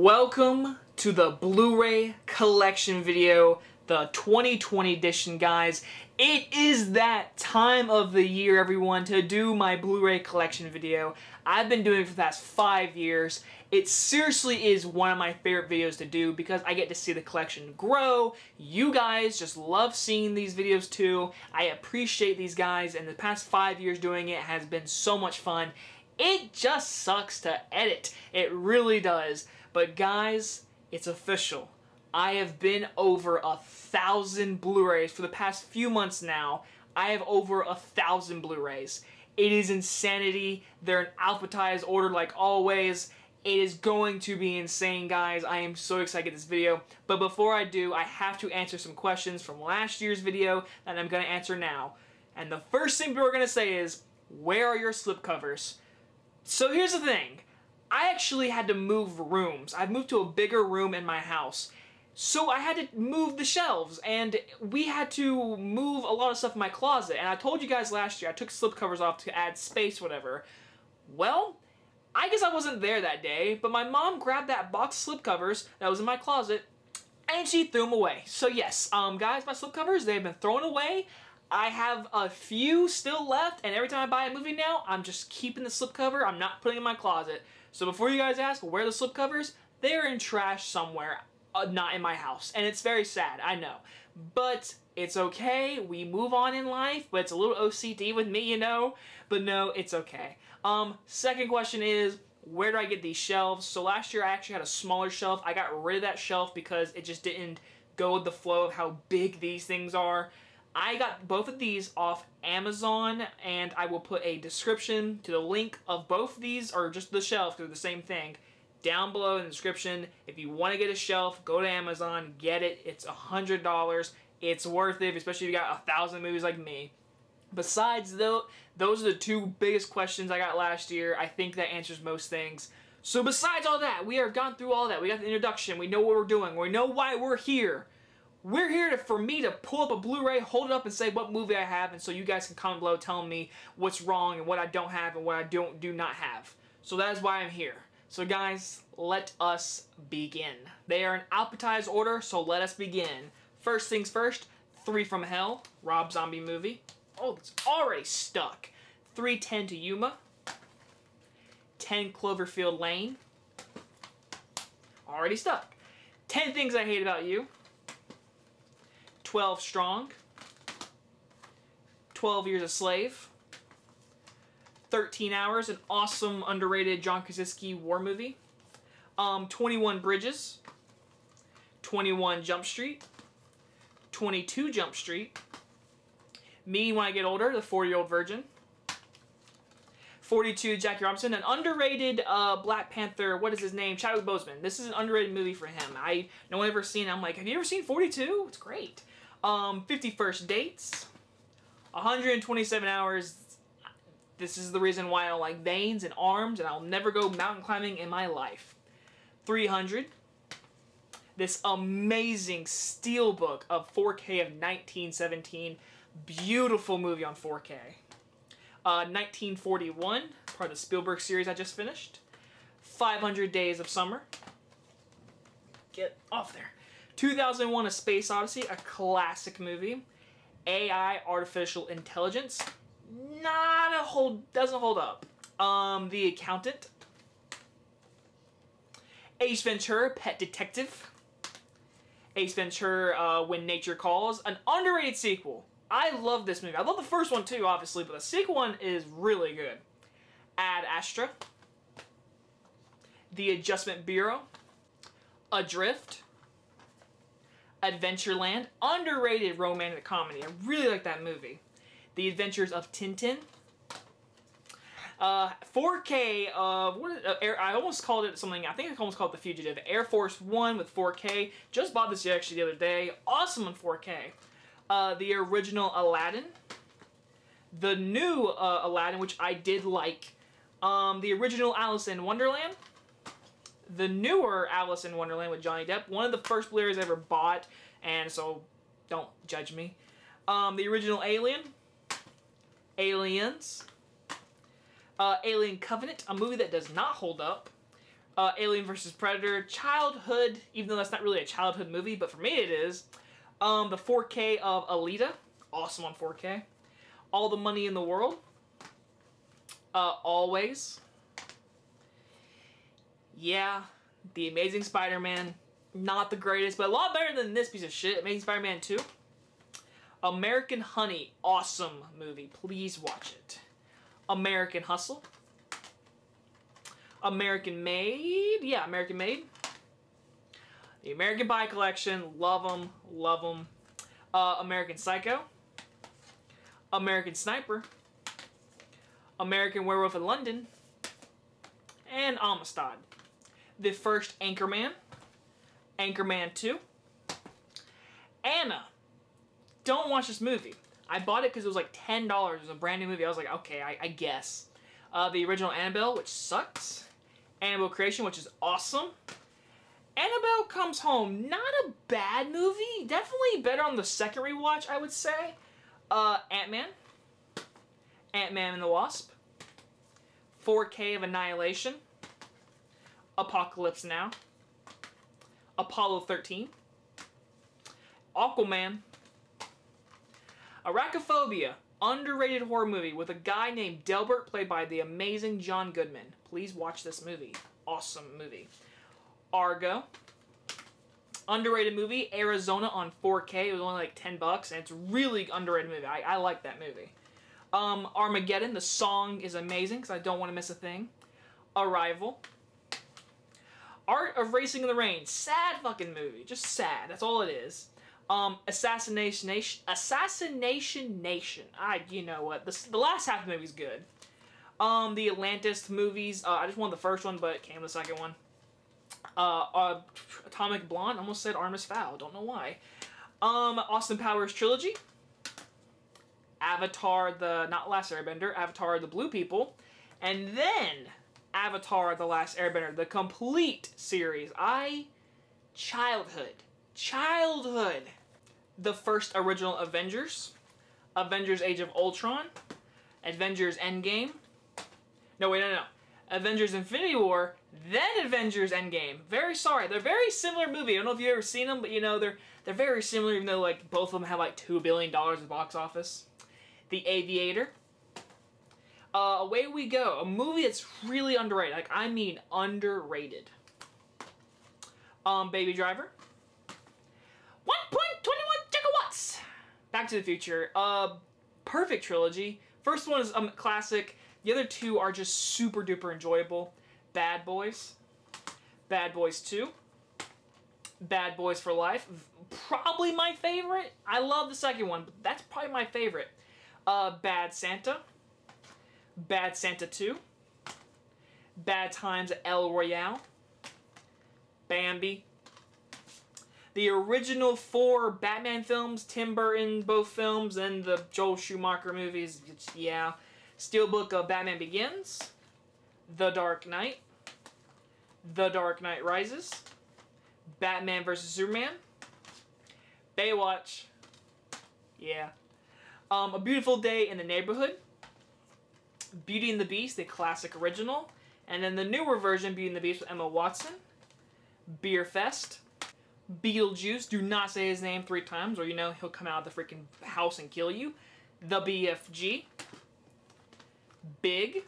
Welcome to the Blu-ray collection video, the 2020 edition, guys. It is that time of the year, everyone, to do my Blu-ray collection video. I've been doing it for the past 5 years. It seriously is one of my favorite videos to do because I get to see the collection grow. You guys just love seeing these videos too. I appreciate these guys, and the past 5 years doing it has been so much fun. It just sucks to edit. It really does. But guys, it's official. I have been over 1,000 Blu-rays for the past few months now. I have over 1,000 Blu-rays. It is insanity. They're in alphabetized order like always. It is going to be insane, guys. I am so excited to get this video. But before I do, I have to answer some questions from last year's video that I'm going to answer now. And the first thing we're going to say is, where are your slipcovers? So here's the thing. I actually had to move rooms. I've moved to a bigger room in my house. So I had to move the shelves, and we had to move a lot of stuff in my closet. And I told you guys last year I took slipcovers off to add space, whatever. Well, I guess I wasn't there that day, but my mom grabbed that box of slipcovers that was in my closet, and she threw them away. So yes, guys, my slipcovers, they've been thrown away. I have a few still left, and every time I buy a movie now, I'm just keeping the slipcover. I'm not putting it in my closet. So before you guys ask, where are the slipcovers? They're in trash somewhere, not in my house. And it's very sad, I know. But it's okay. We move on in life, but it's a little OCD with me, you know? But no, it's okay. Second question is, where do I get these shelves? So last year I actually had a smaller shelf. I got rid of that shelf because it just didn't go with the flow of how big these things are. I got both of these off Amazon, and I will put a description to the link of both of these, or just the shelf, because they're the same thing, down below in the description. If you want to get a shelf, go to Amazon, get it. It's $100. It's worth it, especially if you got 1,000 movies like me. Besides, though, those are the two biggest questions I got last year. I think that answers most things. So besides all that, we have gone through all that. We got the introduction. We know what we're doing. We know why we're here. We're here for me to pull up a Blu-ray, hold it up, and say what movie I have, and so you guys can comment below telling me what's wrong and what I don't have and what I do not have. So that is why I'm here. So guys, let us begin. They are in alphabetized order, so let us begin. First things first, 3 from Hell, Rob Zombie movie. Oh, it's already stuck. 3:10 to Yuma. 10 Cloverfield Lane. Already stuck. 10 Things I Hate About You. 12 Strong, 12 Years a Slave, 13 Hours, an awesome, underrated John Krasinski war movie, 21 Bridges, 21 Jump Street, 22 Jump Street, Me When I Get Older, The 40-Year-Old Virgin, 42 Jackie Robinson, an underrated Black Panther, what is his name? Chadwick Boseman. This is an underrated movie for him. No one ever seen it. I'm like, have you ever seen 42? It's great. 50 First Dates, 127 Hours. This is the reason why I don't like veins and arms, and I'll never go mountain climbing in my life. 300. This amazing steelbook of 4K of 1917. Beautiful movie on 4K. 1941, part of the Spielberg series I just finished. 500 Days of Summer. Get off there. 2001: A Space Odyssey, a classic movie. AI, Artificial Intelligence, doesn't hold up. The Accountant. Ace Ventura: Pet Detective. Ace Ventura: When Nature Calls, an underrated sequel. I love this movie. I love the first one too, obviously, but the second one is really good. Ad Astra. The Adjustment Bureau. Adrift. Adventureland, underrated romantic comedy. I really like that movie. The Adventures of Tintin. 4K of, I almost called it something, I think I almost called it The Fugitive. Air Force One with 4K. Just bought this actually the other day. Awesome in 4K. The original Aladdin. The new Aladdin, which I did like. The original Alice in Wonderland. The newer Alice in Wonderland with Johnny Depp. One of the first Blu-rays I ever bought, and so don't judge me. The original Alien. Aliens. Alien Covenant, a movie that does not hold up. Alien vs. Predator, childhood, even though that's not really a childhood movie, but for me it is. The 4K of Alita, awesome on 4K. All the Money in the World. Always. Yeah, The Amazing Spider-Man, not the greatest, but a lot better than this piece of shit, Amazing Spider-Man 2. American Honey, awesome movie, please watch it. American Hustle. American Made, yeah, American Made. The American Pie Collection, love them, love them. American Psycho. American Sniper. American Werewolf in London. And Amistad. The first Anchorman. Anchorman 2. Anna. Don't watch this movie. I bought it because it was like $10. It was a brand new movie. I was like, okay, I guess. The original Annabelle, which sucks. Annabelle Creation, which is awesome. Annabelle Comes Home, not a bad movie. Definitely better on the second rewatch, I would say. Ant-Man. Ant-Man and the Wasp. 4K of Annihilation. Apocalypse Now. Apollo 13. Aquaman. Arachnophobia, underrated horror movie with a guy named Delbert played by the amazing John Goodman. Please watch this movie. Awesome movie. Argo. Underrated movie, Arizona on 4K. It was only like $10 and it's a really underrated movie. I like that movie. Armageddon, the song is amazing because I don't want to miss a thing. Arrival. Art of Racing in the Rain, sad fucking movie. Just sad, that's all it is. Assassination Nation. You know what? The last half of the movie's good. The Atlantis movies. I just wanted the first one, but came the second one. Atomic Blonde. Almost said Artemis Fowl. Don't know why. Austin Powers trilogy. Avatar, the not Last Airbender. Avatar, the Blue People, and then Avatar, the Last Airbender, the complete series. Childhood. The first original Avengers. Avengers Age of Ultron. Avengers Endgame. No. Avengers Infinity War, then Avengers Endgame. Very sorry. They're very similar movie. I don't know if you've ever seen them, but you know, they're very similar even though like both of them have like $2 billion at the box office. The Aviator. Away We Go. A movie that's really underrated. Like, I mean underrated. Baby Driver. 1.21 gigawatts! Back to the Future. Perfect trilogy. First one is a classic. The other two are just super duper enjoyable. Bad Boys. Bad Boys 2. Bad Boys for Life. Probably my favorite. I love the second one, but that's probably my favorite. Bad Santa. Bad Santa 2. Bad Times at El Royale. Bambi. The original 4 Batman films, Tim Burton, both films, and the Joel Schumacher movies, yeah. Steelbook of Batman Begins. The Dark Knight. The Dark Knight Rises. Batman vs. Superman. Baywatch. Yeah. A Beautiful Day in the Neighborhood. Beauty and the Beast, the classic original. And then the newer version, Beauty and the Beast with Emma Watson. Beer Fest. Beetlejuice, do not say his name 3 times or you know he'll come out of the freaking house and kill you. The BFG. Big.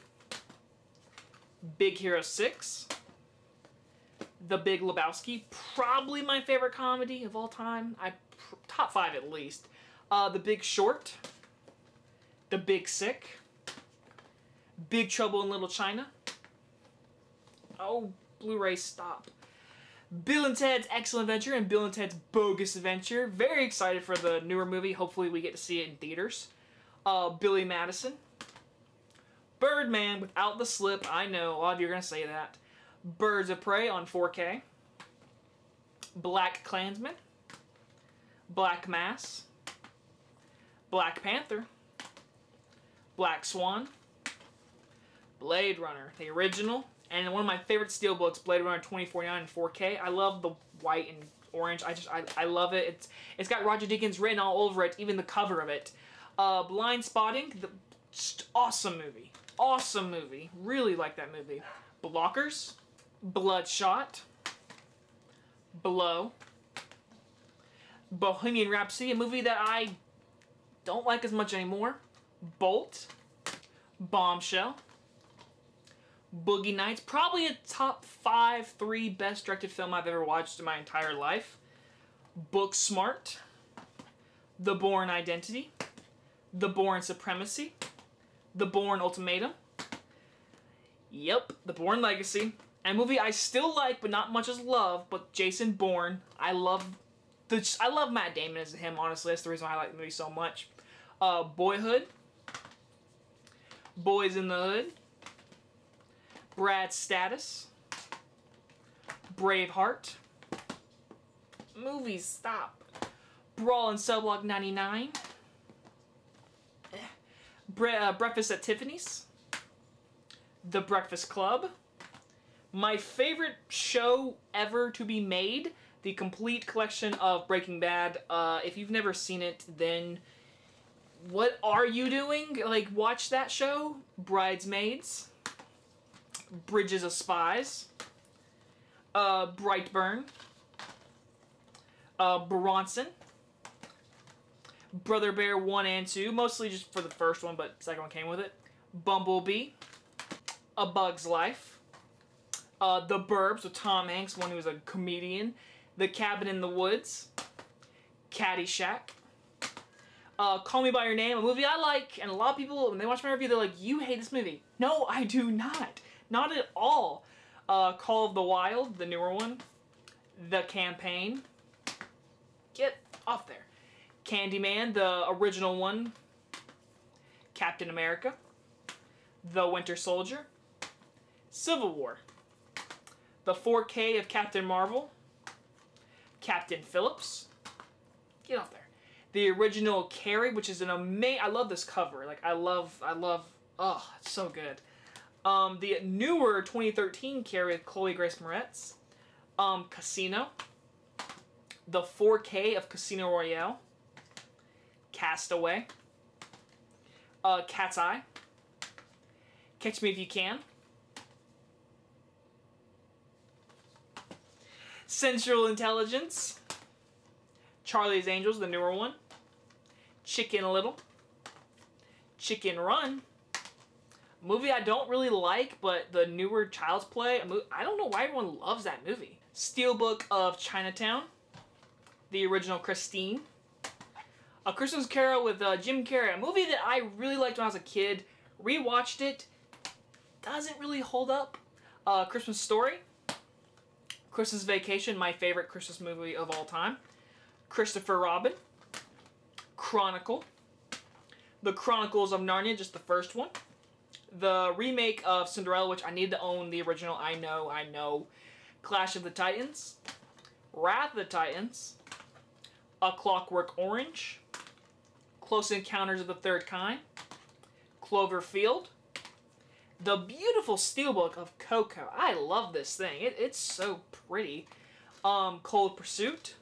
Big Hero 6. The Big Lebowski, probably my favorite comedy of all time. Top 5 at least. The Big Short. The Big Sick. Big Trouble in Little China. Oh, Blu-ray, stop. Bill and Ted's Excellent Adventure and Bill and Ted's Bogus Adventure. Very excited for the newer movie. Hopefully we get to see it in theaters. Billy Madison. Birdman without the slip. I know, a lot of you are going to say that. Birds of Prey on 4K. Black Klansman. Black Mass. Black Panther. Black Swan. Blade Runner, the original. And one of my favorite steelbooks, Blade Runner 2049 in 4K. I love the white and orange. I love it. It's got Roger Deakins written all over it, even the cover of it. Blind Spotting, awesome movie. Awesome movie. Really like that movie. Blockers. Bloodshot, Blow, Bohemian Rhapsody, a movie that I don't like as much anymore, Bolt, Bombshell, Boogie Nights, probably a top 3 best directed film I've ever watched in my entire life, Booksmart, The Bourne Identity, The Bourne Supremacy, The Bourne Ultimatum, yep, The Bourne Legacy, and a movie I still like but not much as love, but Jason Bourne. I love Matt Damon as him, honestly. That's the reason why I like the movie so much. Boyhood, Boys in the Hood, Brad's Status, Braveheart, movies, stop, Brawl in Cell Block 99, Breakfast at Tiffany's, The Breakfast Club, my favorite show ever to be made, the complete collection of Breaking Bad. If you've never seen it, then what are you doing? Like, watch that show. Bridesmaids, Bridges of Spies, Brightburn, Bronson, Brother Bear 1 and 2, mostly just for the first one, but the second one came with it. Bumblebee, A Bug's Life, The Burbs with Tom Hanks, one who was a comedian, The Cabin in the Woods, Caddyshack, Call Me By Your Name, a movie I like, and a lot of people, when they watch my review, they're like, you hate this movie. No, I do not. Not at all. Call of the Wild, the newer one, The Campaign, get off there. Candyman, the original one, Captain America, The Winter Soldier, Civil War, the 4K of Captain Marvel, Captain Phillips, get off there. The original Carrie, which is an amazing, I love this cover, like I love, oh, it's so good. The newer 2013 Carrie with Chloe Grace Moretz, Casino, the 4K of Casino Royale, Castaway, Cat's Eye, Catch Me If You Can, Central Intelligence, Charlie's Angels, the newer one, Chicken Little, Chicken Run, a movie I don't really like, but the newer Child's Play, I don't know why everyone loves that movie. Steelbook of Chinatown, the original Christine, A Christmas Carol with Jim Carrey, a movie that I really liked when I was a kid, rewatched it, doesn't really hold up. Christmas Story, Christmas Vacation, my favorite Christmas movie of all time, Christopher Robin, Chronicle, The Chronicles of Narnia, just the first one, the remake of Cinderella, which I need to own the original, I know, Clash of the Titans, Wrath of the Titans, A Clockwork Orange, Close Encounters of the Third Kind, Cloverfield, the beautiful steelbook of Coco. I love this thing. It's so pretty. Cold Pursuit,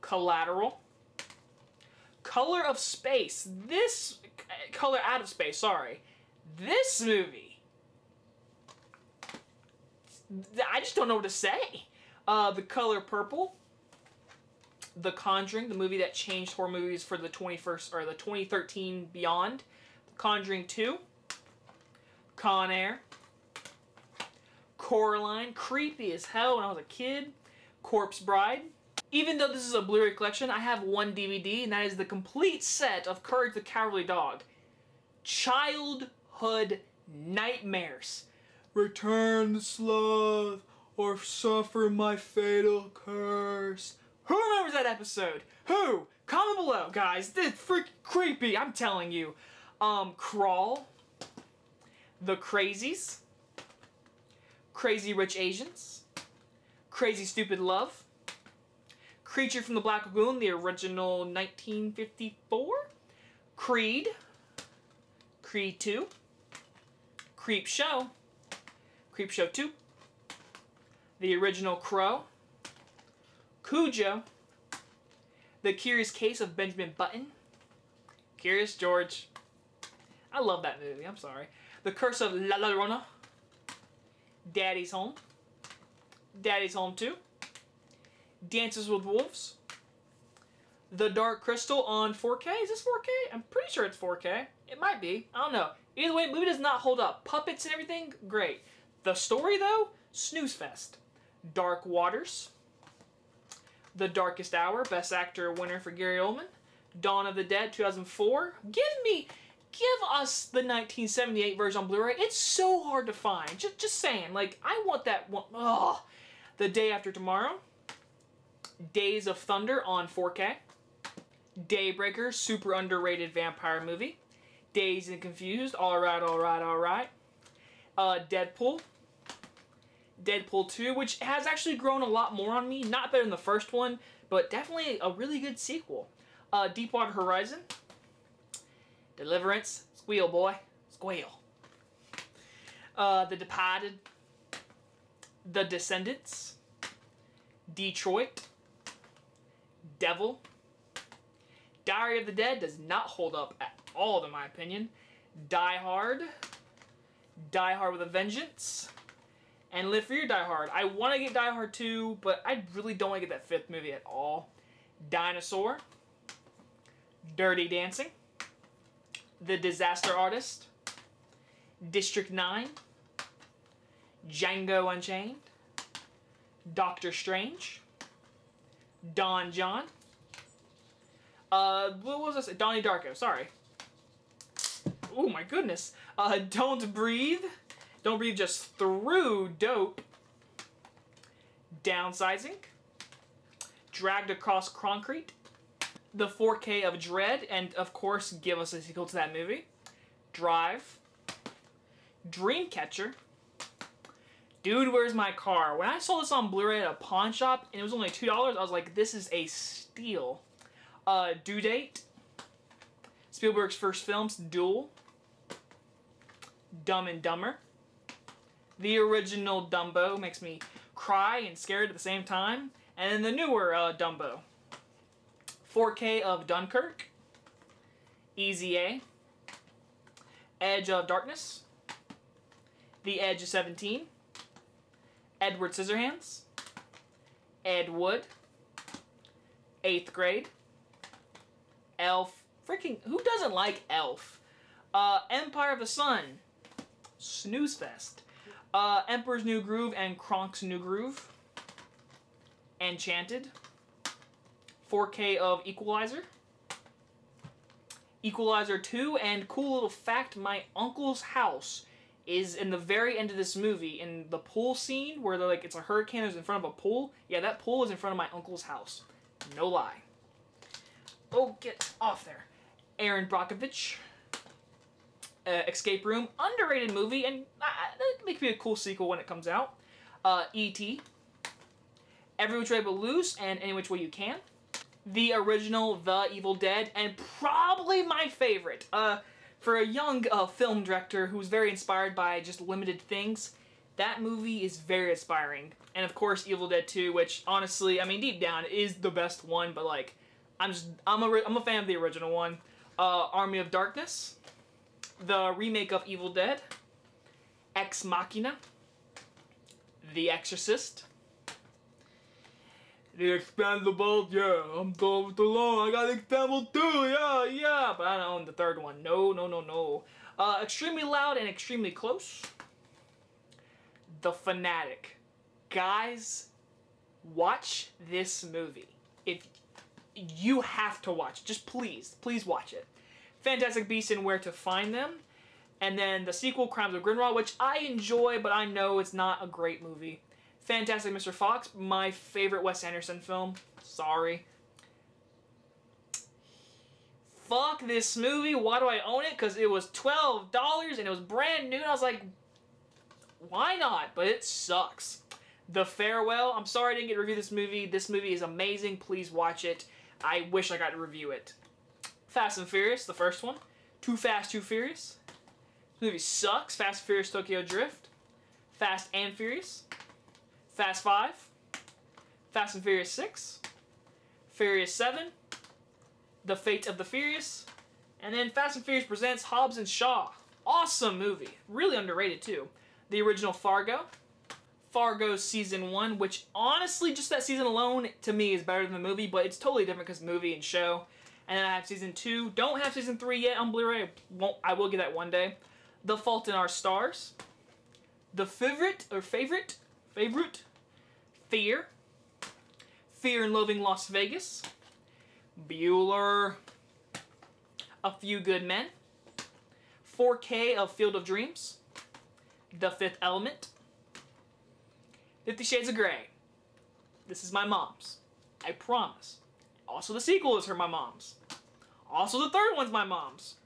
Collateral, Color of Space. Color Out of Space, sorry. This movie, I just don't know what to say. The Color Purple, The Conjuring, the movie that changed horror movies for the 2013 beyond, The Conjuring 2, Con Air, Coraline, creepy as hell when I was a kid, Corpse Bride. Even though this is a Blu-ray collection, I have one DVD, and that is the complete set of Courage the Cowardly Dog. Childhood nightmares. Return the sloth, or suffer my fatal curse. Who remembers that episode? Who? Comment below, guys. This is freaking creepy, I'm telling you. Crawl, The Crazies, Crazy Rich Asians, Crazy Stupid Love, Creature from the Black Lagoon, the original 1954, Creed, Creed 2, Creep Show 2, the original Crow, Cujo, The Curious Case of Benjamin Button, Curious George, I love that movie, I'm sorry, The Curse of La Llorona, Daddy's Home, Daddy's Home 2, Dances with Wolves, The Dark Crystal on 4K. Is this 4K? I'm pretty sure it's 4K. It might be. I don't know. Either way, movie does not hold up. Puppets and everything, great. The story, though, snooze fest. Dark Waters, The Darkest Hour, Best Actor winner for Gary Oldman, Dawn of the Dead, 2004. Give us the 1978 version on Blu-ray. It's so hard to find. Just saying. Like, I want that one. Ugh. The Day After Tomorrow, Days of Thunder on 4K, Daybreaker, super underrated vampire movie, Dazed and Confused, alright. Deadpool, Deadpool 2, which has actually grown a lot more on me. Not better than the first one, but definitely a really good sequel. Deepwater Horizon, Deliverance, squeal boy, squeal. The Departed, The Descendants, Detroit, Devil. Diary of the Dead does not hold up at all, in my opinion. Die Hard with a Vengeance, and Live Free or Die Hard. I want to get Die Hard 2, but I really don't want to get that fifth movie at all. Dinosaur, Dirty Dancing, The Disaster Artist, District 9, Django Unchained, Doctor Strange, Don John, what was this? Donnie Darko, sorry. Oh my goodness. Don't Breathe. Don't Breathe just through dope. Downsizing. Dragged Across Concrete. The 4K of Dread, and of course give us a sequel to that movie. Drive. Dreamcatcher. Dude, Where's My Car? When I saw this on Blu-ray at a pawn shop and it was only $2, I was like, this is a steal. Due Date. Spielberg's first films, Duel. Dumb and Dumber. The original Dumbo makes me cry and scared at the same time. And then the newer Dumbo. 4K of Dunkirk. Easy A. Edge of Darkness. The Edge of 17. Edward Scissorhands. Ed Wood. 8th Grade. Elf. Freaking, who doesn't like Elf? Empire of the Sun. Snooze Fest. Emperor's New Groove and Kronk's New Groove. Enchanted. 4K of Equalizer. Equalizer 2, and cool little fact, my uncle's house is in the very end of this movie, in the pool scene where they're like, it's a hurricane is in front of a pool. Yeah, that pool is in front of my uncle's house. No lie. Oh, get off there. Aaron Brockovich. Escape Room, underrated movie, and that could be a cool sequel when it comes out. E.T. Every Which Way But Loose, and Any Which Way You Can. The original The Evil Dead, and probably my favorite. For a young film director who's very inspired by just limited things, that movie is very inspiring. And of course, Evil Dead 2, which honestly, I mean, deep down, is the best one, but like, I'm a fan of the original one. Army of Darkness. The remake of Evil Dead. Ex Machina. The Exorcist. The Expendables, yeah, I'm done with the loan, I got Expendables too, yeah, but I don't own the third one, no. Extremely Loud and Extremely Close. The Fanatic. Guys, watch this movie. If you have to watch, just please watch it. Fantastic Beasts and Where to Find Them. And then the sequel, Crimes of Grindelwald, which I enjoy, but I know it's not a great movie. Fantastic Mr. Fox, my favorite Wes Anderson film. Sorry. Fuck this movie. Why do I own it? Because it was $12 and it was brand new. And I was like, why not? But it sucks. The Farewell. I'm sorry I didn't get to review this movie. This movie is amazing. Please watch it. I wish I got to review it. Fast and Furious, the first one. Too Fast, Too Furious. This movie sucks. Fast and Furious Tokyo Drift. Fast and Furious. Fast 5. Fast and Furious 6. Furious 7. The Fate of the Furious. And then Fast and Furious presents Hobbs and Shaw. Awesome movie. Really underrated too. The original Fargo. Fargo Season 1, which honestly, just that season alone, to me, is better than the movie, but it's totally different because movie and show. And then I have Season 2. Don't have Season 3 yet on Blu-ray. I will get that one day. The Fault in Our Stars. The Favorite. Fear. Fear and Loathing Las Vegas. Bueller. A Few Good Men. 4K of Field of Dreams. The Fifth Element. 50 Shades of Grey. This is my mom's. I promise. Also, the sequel is my mom's. Also, the third one's my mom's.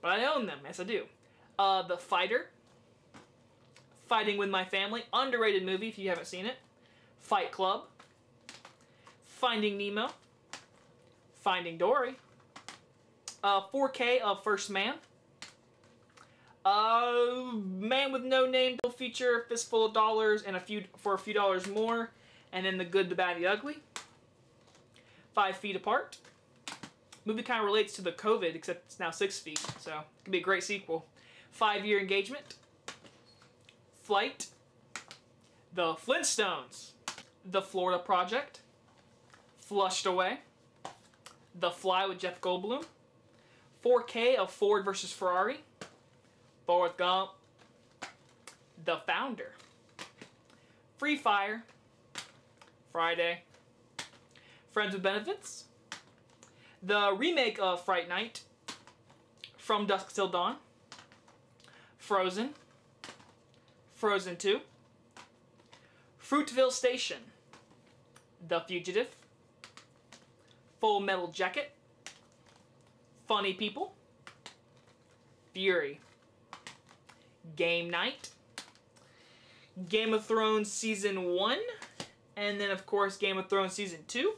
But I own them. Yes, I do. The Fighter. Fighting with My Family. Underrated movie if you haven't seen it. Fight Club. Finding Nemo. Finding Dory. 4K of First Man. Man with No Name, double feature, Fistful of Dollars, and for a few dollars more. And then The Good, the Bad, the Ugly. 5 Feet Apart. Movie kind of relates to the COVID, except it's now 6 feet, so it could be a great sequel. 5-Year Engagement. Flight. The Flintstones. The Florida Project. Flushed Away. The Fly with Jeff Goldblum. 4K of Ford vs. Ferrari. Forrest Gump. The Founder. Free Fire. Friday. Friends with Benefits. The remake of Fright Night. From Dusk Till Dawn. Frozen. Frozen 2. Fruitville Station. The Fugitive. Full Metal Jacket. Funny People. Fury. Game Night. Game of Thrones Season 1. And then, of course, Game of Thrones Season 2.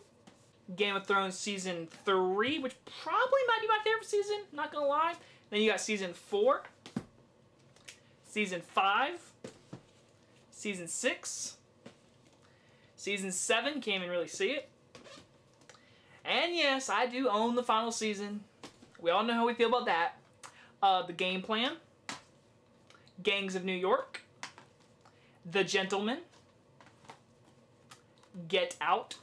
Game of Thrones Season 3, which probably might be my favorite season, not gonna lie. Then you got Season 4. Season 5. Season 6. Season 7, can't even really see it. And yes, I do own the final season. We all know how we feel about that. The Game Plan. Gangs of New York. The Gentleman. Get Out.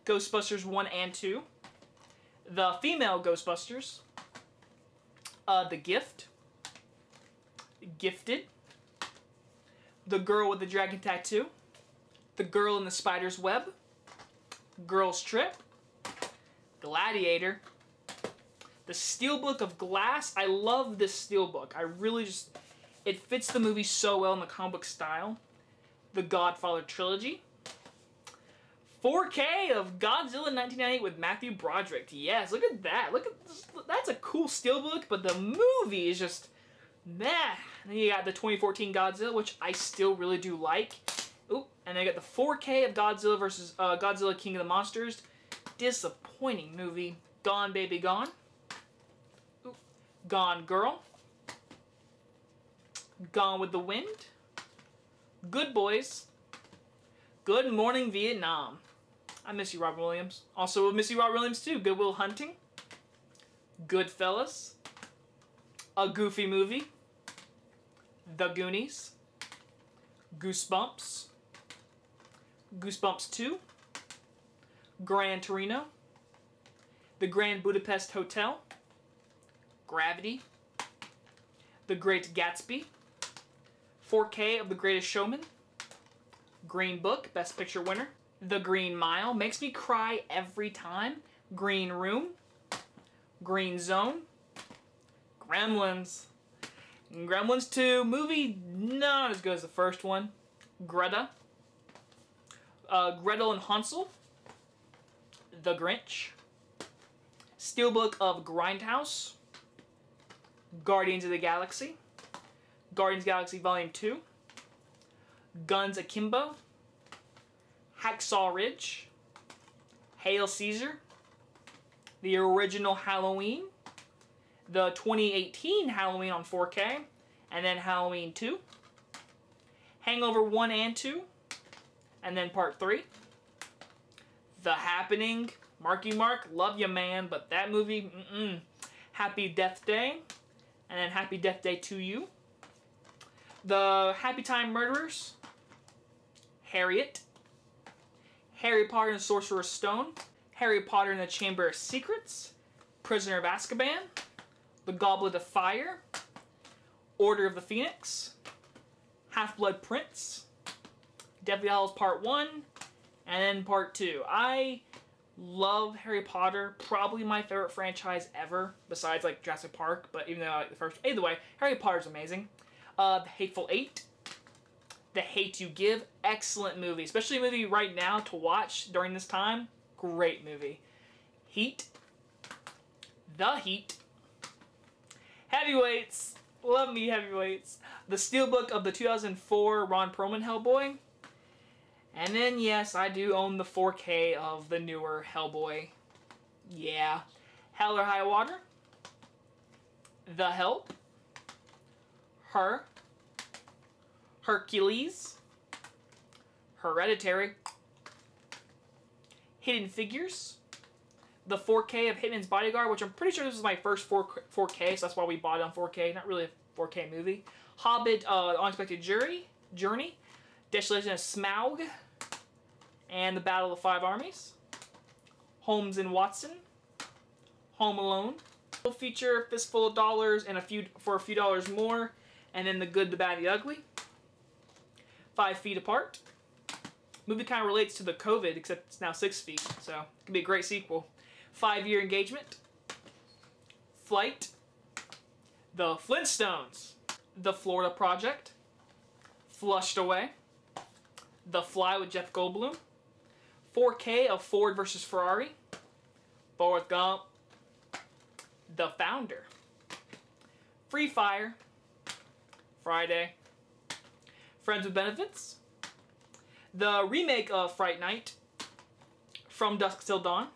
Ghostbusters 1 and 2. The Female Ghostbusters. The Gift. Gifted. The Girl with the Dragon Tattoo. The Girl in the Spider's Web. Girls Trip. Gladiator. The Steelbook of Glass. I love this steelbook. I really just... It fits the movie so well in the comic book style. The Godfather Trilogy. 4K of Godzilla 1998 with Matthew Broderick. Yes, look at that. Look at this. That's a cool steelbook, but the movie is just meh. And then you got the 2014 Godzilla, which I still really do like. Ooh, and then you got the 4K of Godzilla versus Godzilla King of the Monsters. Disappointing movie. Gone Baby Gone. Ooh. Gone Girl. Gone with the Wind. Good Boys. Good Morning Vietnam. I miss you, Robin Williams. Also miss you, Robin Williams too. Good Will Hunting. Goodfellas. A Goofy Movie. The Goonies. Goosebumps. Goosebumps 2. Gran Torino. The Grand Budapest Hotel. Gravity. The Great Gatsby. 4K of The Greatest Showman. Green Book, Best Picture winner. The Green Mile, makes me cry every time. Green Room. Green Zone. Gremlins. Gremlins 2, movie not as good as the first one. Greta. Gretel and Hansel. The Grinch. Steelbook of Grindhouse. Guardians of the Galaxy. Guardians of the Galaxy Volume 2. Guns Akimbo. Hacksaw Ridge. Hail Caesar. The original Halloween. The 2018 Halloween on 4K. And then Halloween 2. Hangover 1 and 2. And then Part 3. The Happening. Marky Mark, love ya man, but that movie, Happy Death Day. And then Happy Death Day to You. The Happy Time Murderers. Harriet, Harry Potter and the Sorcerer's Stone, Harry Potter and the Chamber of Secrets, Prisoner of Azkaban, The Goblet of Fire, Order of the Phoenix, Half-Blood Prince, Deathly Hallows Part 1, and then Part 2. I love Harry Potter, probably my favorite franchise ever, besides like Jurassic Park, but even though I like the first, either way, Harry Potter's amazing. The Hateful Eight, The Hate U Give, excellent movie, especially a movie right now to watch during this time, great movie. Heat, The Heat, Heavyweights, love me Heavyweights, the Steelbook of the 2004 Ron Perlman Hellboy, and then yes, I do own the 4K of the newer Hellboy, yeah, Hell or High Water, The Help, Her, Hercules, Hereditary, Hidden Figures, the 4K of Hitman's Bodyguard, which I'm pretty sure this is my first 4K, so that's why we bought it on 4K. Not really a 4K movie. Hobbit, Unexpected Journey, Desolation of Smaug, and The Battle of the Five Armies, Holmes and Watson, Home Alone, full feature, Fistful of Dollars, and for a few dollars more, and then The Good, the Bad, the Ugly, 5 Feet Apart. Movie kind of relates to the COVID, except it's now 6 feet, so it could be a great sequel. 5-Year Engagement, Flight, The Flintstones, The Florida Project, Flushed Away, The Fly with Jeff Goldblum, 4K of Ford vs. Ferrari, Forrest Gump, The Founder, Free Fire, Friday, Friends with Benefits, the remake of Fright Night, From Dusk Till Dawn,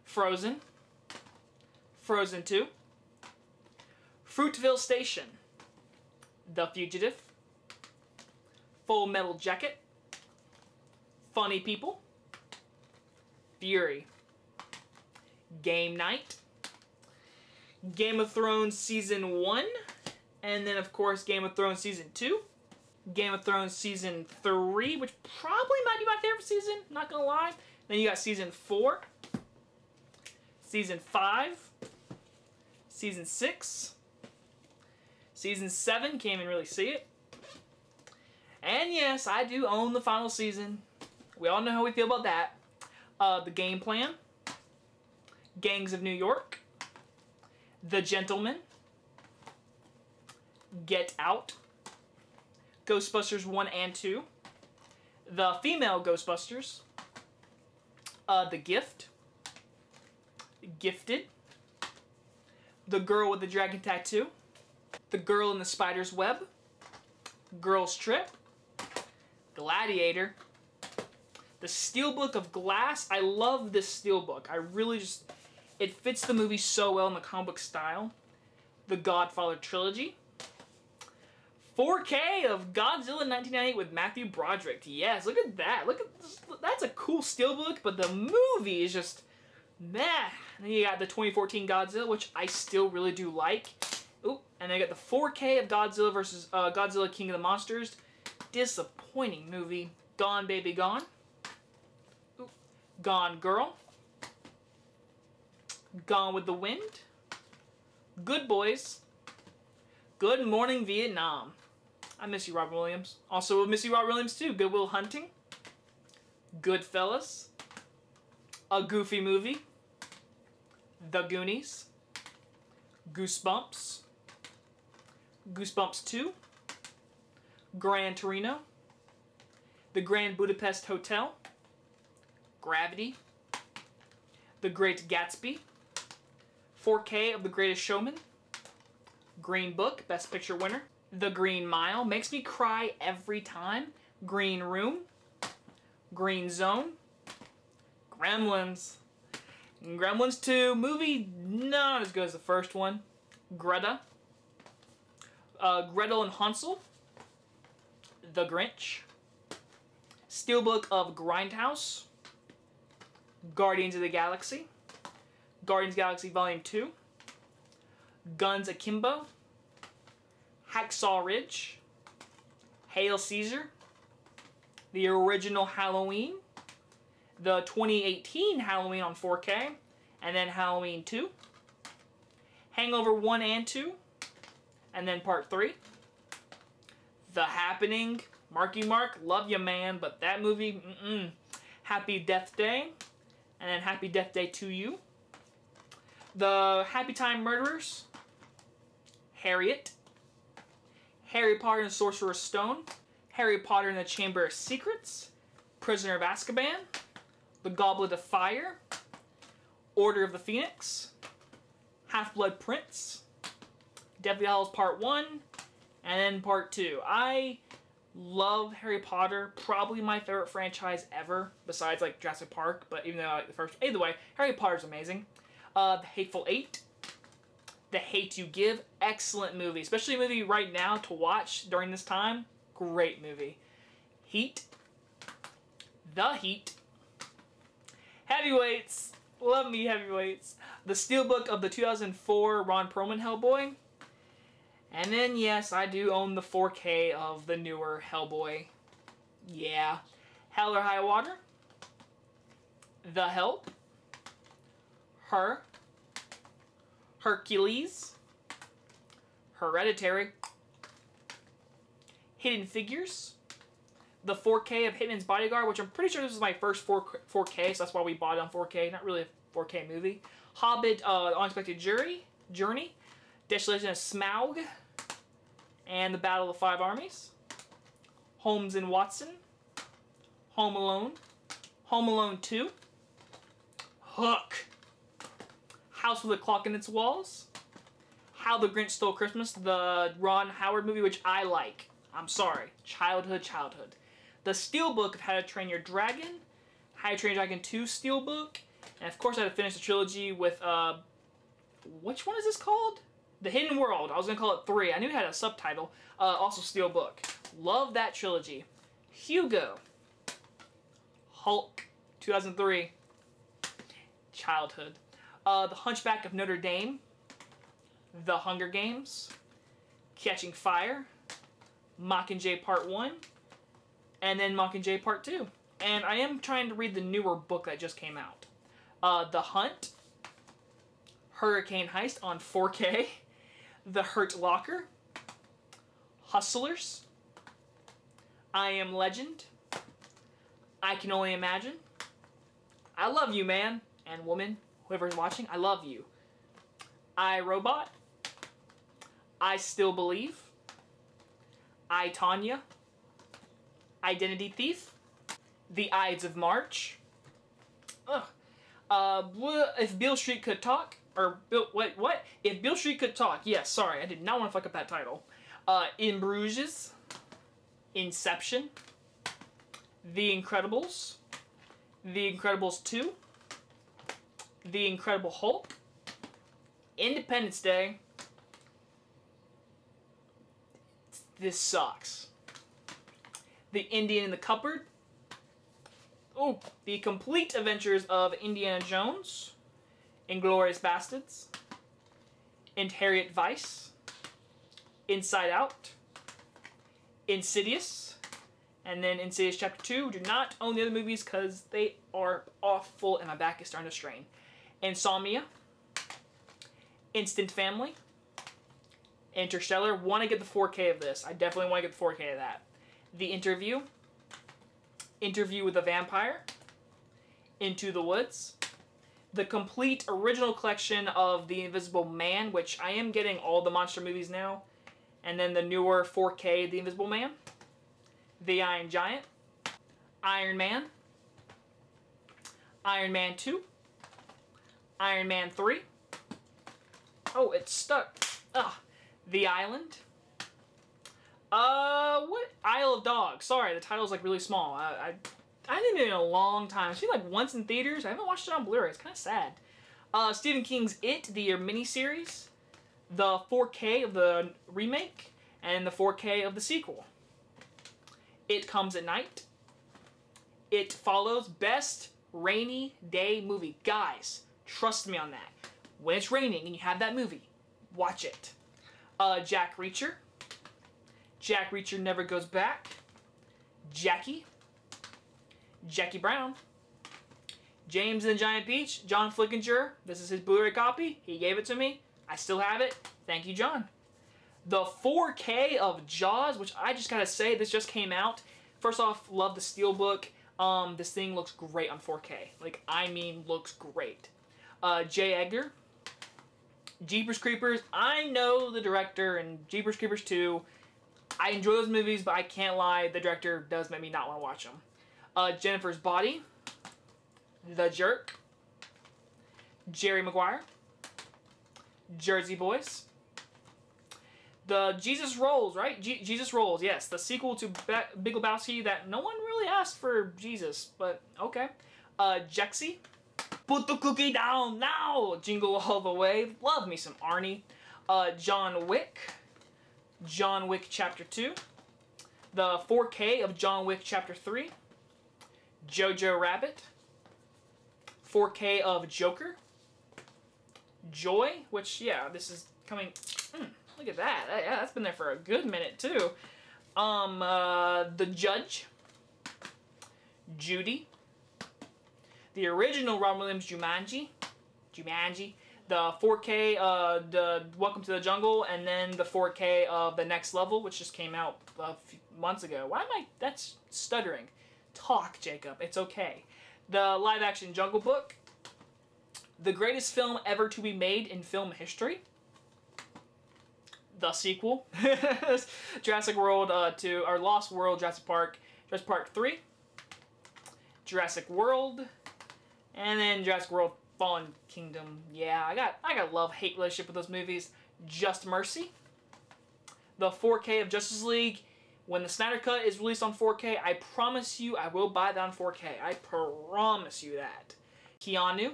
Frozen, Frozen 2, Fruitvale Station, The Fugitive, Full Metal Jacket, Funny People, Fury, Game Night, Game of Thrones Season 1, and then of course Game of Thrones Season 2, Game of Thrones Season 3, which probably might be my favorite season, not gonna lie. Then you got Season 4, Season 5, Season 6, Season 7, can't even really see it. And yes, I do own the final season. We all know how we feel about that. The Game Plan, Gangs of New York, The Gentleman, Get Out, Ghostbusters 1 and 2, The Female Ghostbusters, The Gift, Gifted, The Girl with the Dragon Tattoo, The Girl in the Spider's Web, Girls Trip, Gladiator, the Steelbook of Glass. I love this Steelbook. I really just, it fits the movie so well in the comic book style. The Godfather Trilogy, 4K of Godzilla 1998 with Matthew Broderick. Yes, look at that. Look at this. That's a cool Steelbook, but the movie is just meh. And then you got the 2014 Godzilla, which I still really do like. Ooh, and then you got the 4K of Godzilla vs. Godzilla King of the Monsters. Disappointing movie. Gone Baby Gone. Ooh. Gone Girl. Gone with the Wind. Good Boys. Good Morning Vietnam. I miss you, Robin Williams. Also, we'll miss you, Robin Williams, too. Good Will Hunting. Goodfellas. A Goofy Movie. The Goonies. Goosebumps. Goosebumps 2. Gran Torino. The Grand Budapest Hotel. Gravity. The Great Gatsby. 4K of The Greatest Showman. Green Book, Best Picture winner. The Green Mile, makes me cry every time. Green Room. Green Zone. Gremlins. Gremlins 2, movie not as good as the first one. Greta. Gretel and Hansel. The Grinch. Steelbook of Grindhouse. Guardians of the Galaxy. Guardians of the Galaxy Volume 2. Guns Akimbo. Hacksaw Ridge. Hail Caesar. the original Halloween, the 2018 Halloween on 4K, and then Halloween 2, Hangover 1 and 2, and then Part 3, The Happening, Marky Mark, love you man, but that movie, Happy Death Day, and then Happy Death Day to You, The Happy Time Murderers, Harriet, Harry Potter and the Sorcerer's Stone, Harry Potter and the Chamber of Secrets, Prisoner of Azkaban, The Goblet of Fire, Order of the Phoenix, Half-Blood Prince, Deathly Hallows Part 1, and then Part 2. I love Harry Potter, probably my favorite franchise ever, besides like Jurassic Park, but even though I like the first, either way, Harry Potter's amazing. The Hateful Eight, The Hate You Give, excellent movie, especially a movie right now to watch during this time, great movie. Heat, The Heat, Heavyweights, love me Heavyweights, the Steelbook of the 2004 Ron Perlman Hellboy, and then yes, I do own the 4K of the newer Hellboy, yeah, Hell or High Water, The Help, Her, Hercules, Hereditary, Hidden Figures, the 4K of Hitman's Bodyguard, which I'm pretty sure this is my first 4K, so that's why we bought it on 4K, not really a 4K movie. Hobbit, Unexpected Journey, Desolation of Smaug, and The Battle of the Five Armies, Holmes and Watson, Home Alone 2, Hook, House with a Clock in Its Walls, How the Grinch Stole Christmas, the Ron Howard movie, which I like. I'm sorry. Childhood. The Steelbook of How to Train Your Dragon, How to Train Your Dragon 2 Steelbook, and of course I had to finish the trilogy with, which one is this called? The Hidden World. I was going to call it 3. I knew it had a subtitle. Also Steelbook. Love that trilogy. Hugo. Hulk, 2003. Childhood. The Hunchback of Notre Dame, The Hunger Games, Catching Fire, Mockingjay Part 1, and then Mockingjay Part 2. And I am trying to read the newer book that just came out. The Hunt, Hurricane Heist on 4K, The Hurt Locker, Hustlers, I Am Legend, I Can Only Imagine, I Love You Man and Woman, whoever's watching, I love you. I, Robot, I Still Believe, I, Tonya, Identity Thief, The Ides of March, If Beale Street Could Talk, or, what? If Beale Street Could Talk, yes, sorry, I did not want to fuck up that title. In Bruges, Inception, The Incredibles, The Incredibles 2, The Incredible Hulk, Independence Day, this sucks, The Indian in the Cupboard, oh, The Complete Adventures of Indiana Jones, Inglourious Basterds, and Harriet Weiss, Inside Out, Insidious, and then Insidious Chapter 2. Do not own the other movies because they are awful and my back is starting to strain. Insomnia, Instant Family, Interstellar. Want to get the 4K of this. I definitely want to get the 4K of that. The Interview, Interview with a Vampire, Into the Woods, the complete original collection of The Invisible Man, which I am getting all the monster movies now, and then the newer 4K The Invisible Man, The Iron Giant, Iron Man, Iron Man 2, Iron Man 3, oh, it's stuck, The Island, what? Isle of Dogs, sorry, the title's like really small, I haven't been in a long time. I've seen like once in theaters. I haven't watched it on Blu-ray. It's kind of sad. Stephen King's It, the miniseries, the 4K of the remake, and the 4K of the sequel. It Comes at Night. It Follows. Best rainy day movie. Guys, trust me on that. When it's raining and you have that movie, watch it. Jack Reacher. Jack Reacher Never Goes Back. Jackie. Jackie Brown. James and the Giant Peach, John Flickinger. This is his Blu-ray copy. He gave it to me. I still have it. Thank you, John. The 4K of Jaws, which I just gotta say, this just came out. First off, love the Steelbook. This thing looks great on 4K. Like, I mean, looks great. J. Edgar. Jeepers Creepers. I know the director and Jeepers Creepers 2. I enjoy those movies, but I can't lie, the director does make me not want to watch them. Jennifer's Body. The Jerk. Jerry Maguire. Jersey Boys. The Jesus Rolls, right? Jesus Rolls, yes. The sequel to Big Lebowski that no one really asked for Jesus, but okay. Jexy. Put the cookie down now! Jingle All the Way. Love me some Arnie. John Wick. John Wick Chapter 2. The 4K of John Wick Chapter 3. Jojo Rabbit. 4K of Joker. Joy, which, yeah, this is coming... look at that. Yeah, that's been there for a good minute, too. The Judge. Judy. The original Robin Williams Jumanji. The 4K, the Welcome to the Jungle, and then the 4K of The Next Level, which just came out a few months ago. Why am I... That's stuttering. Talk, Jacob. It's okay. The live-action Jungle Book. The greatest film ever to be made in film history. The sequel. Jurassic World 2, or Lost World, Jurassic Park 3. Jurassic World. And then Jurassic World Fallen Kingdom. Yeah, I got love-hate relationship with those movies. Just Mercy. The 4K of Justice League. When the Snyder Cut is released on 4K, I promise you I will buy that on 4K. I promise you that. Keanu.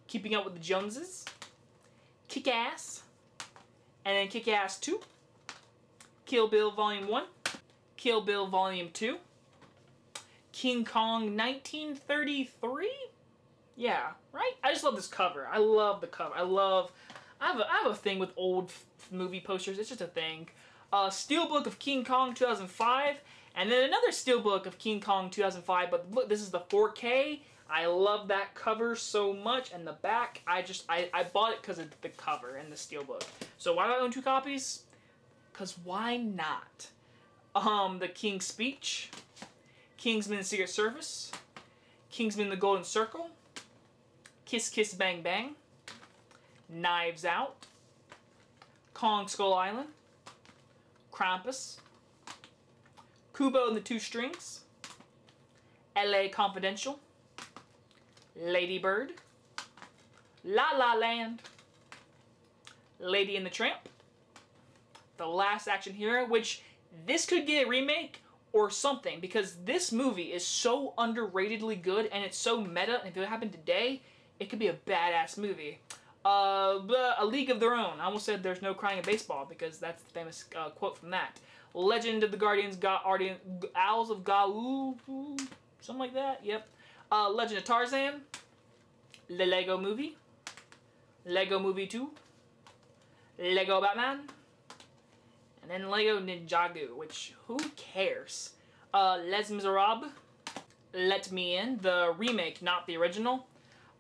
Keeping Up with the Joneses. Kick-Ass. And then Kick-Ass 2. Kill Bill Volume 1. Kill Bill Volume 2. King Kong 1933? Yeah, right? I just love this cover. I love the cover. I have a thing with old movie posters. It's just a thing. Steelbook of King Kong 2005, and then another Steelbook of King Kong 2005, but look, this is the 4K. I love that cover so much, and the back, I bought it because of the cover and the Steelbook. So why do I own 2 copies? Because why not? The King's Speech, Kingsman Secret Service, Kingsman The Golden Circle, Kiss Kiss Bang Bang, Knives Out, Kong Skull Island, Krampus, Kubo and the Two Strings, LA Confidential, Lady Bird, La La Land, Lady and the Tramp, The Last Action Hero, which this could get a remake or something, because this movie is so underratedly good and it's so meta, and if it happened today, it could be a badass movie. A League of Their Own. I almost said There's No Crying in Baseball, because that's the famous quote from that. Legend of the Guardians, Owls of Gaul, something like that, yep. Legend of Tarzan, The Lego Movie, Lego Movie 2, Lego Batman, and then Lego Ninjago, which, who cares? Les Miserables, Let Me In, the remake, not the original.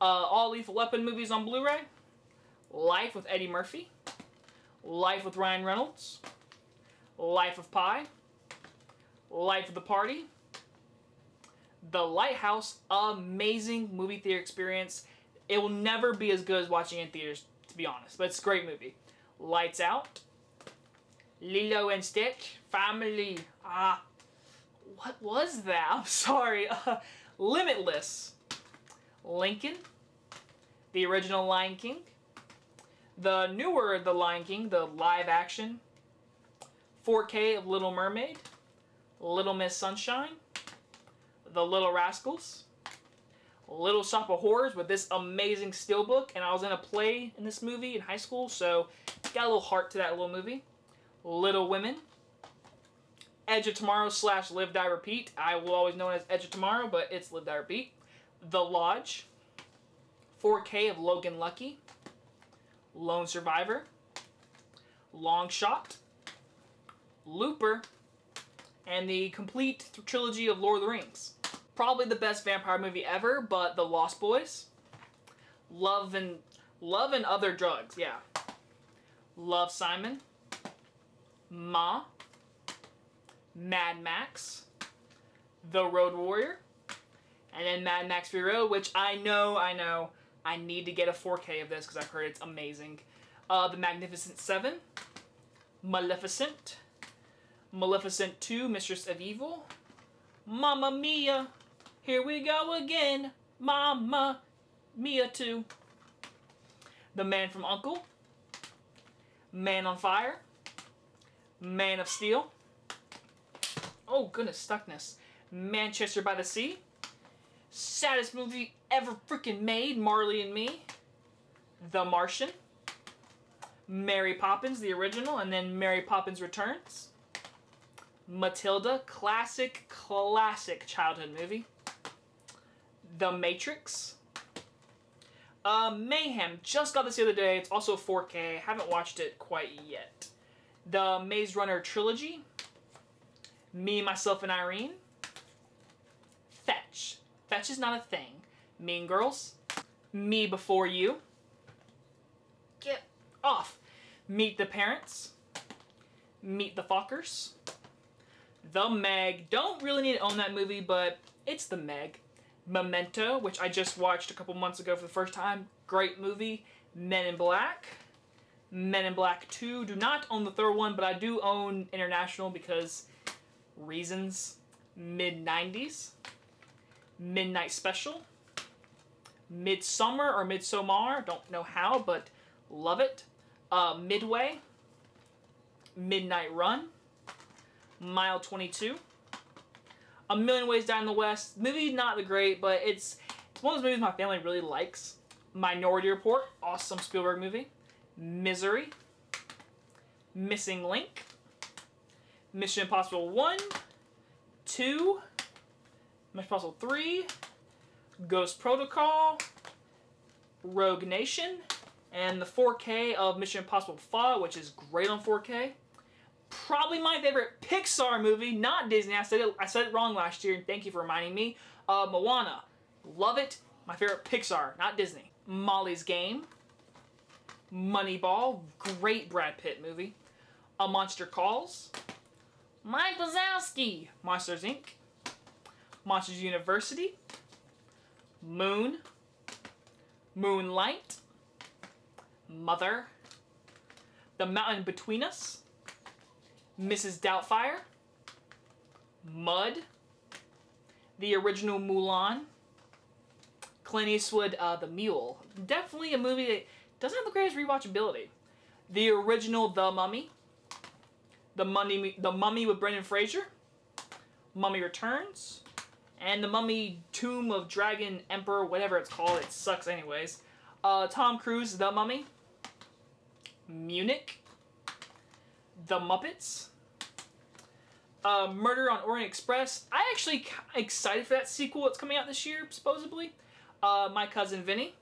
All Lethal Weapon movies on Blu-ray. Life with Eddie Murphy. Life with Ryan Reynolds. Life of Pi. Life of the Party. The Lighthouse, amazing movie theater experience. It will never be as good as watching it in theaters, to be honest, but it's a great movie. Lights Out. Lilo and Stitch. Family. What was that? I'm sorry. Limitless. Lincoln. The original Lion King. The newer The Lion King, the live action. 4K of Little Mermaid. Little Miss Sunshine. The Little Rascals. Little Shop of Horrors with this amazing steelbook, and I was in a play in this movie in high school, so got a little heart to that little movie. Little Women. Edge of Tomorrow / Live Die Repeat. I will always know it as Edge of Tomorrow, but it's Live Die Repeat. The Lodge. 4K of Logan Lucky. Lone Survivor. Long Shot. Looper. And the complete trilogy of Lord of the Rings. Probably the best vampire movie ever, but The Lost Boys. Love and Other Drugs, yeah. Love, Simon. Ma. Mad Max. The Road Warrior. And then Mad Max Fury Road, which I know, I need to get a 4K of this because I've heard it's amazing. The Magnificent Seven. Maleficent. Maleficent 2, Mistress of Evil. Mamma Mia. Here we go again. Mamma Mia 2. The Man from U.N.C.L.E. Man on Fire. Man of Steel. Oh goodness, stuckness. Manchester by the Sea. Saddest movie ever freaking made, Marley and Me. The Martian. Mary Poppins, the original, and then Mary Poppins Returns. Matilda, classic childhood movie. The Matrix. Mayhem, just got this the other day. It's also 4K. Haven't watched it quite yet. The Maze Runner trilogy. Me, Myself, and Irene. Fetch. Fetch is not a thing. Mean Girls. Me Before You. Get off. Meet the Parents. Meet the Fockers. The Meg. Don't really need to own that movie, but it's The Meg. Memento, which I just watched a couple months ago for the first time. Great movie. Men in Black. Men in Black 2. Do not own the third one, but I do own International because reasons. Mid-90s. Midnight Special. Midsummer or Midsommar. Don't know how, but love it. Midway. Midnight Run. Mile 22. A Million Ways Down in the West. Movie not the great, but it's one of those movies my family really likes. Minority Report. Awesome Spielberg movie. Misery. Missing Link. Mission Impossible 1. 2. Mission Impossible 3. Ghost Protocol. Rogue Nation. And the 4K of Mission Impossible Fall, which is great on 4K. Probably my favorite Pixar movie, not Disney. I said it wrong last year, and thank you for reminding me. Moana. Love it. My favorite Pixar, not Disney. Molly's Game. Moneyball. Great Brad Pitt movie. A Monster Calls. Mike Wazowski. Monsters, Inc. Monsters University. Moon. Moonlight. Mother. The Mountain Between Us. Mrs. Doubtfire. Mud. The original Mulan. Clint Eastwood, The Mule. Definitely a movie that doesn't have the greatest rewatchability. The original The Mummy. The Mummy with Brendan Fraser. Mummy Returns. And The Mummy Tomb of Dragon Emperor, whatever it's called. It sucks anyways. Tom Cruise, The Mummy. Munich. The Muppets. Murder on Orient Express. I actually excited for that sequel that's coming out this year, supposedly. My Cousin Vinny.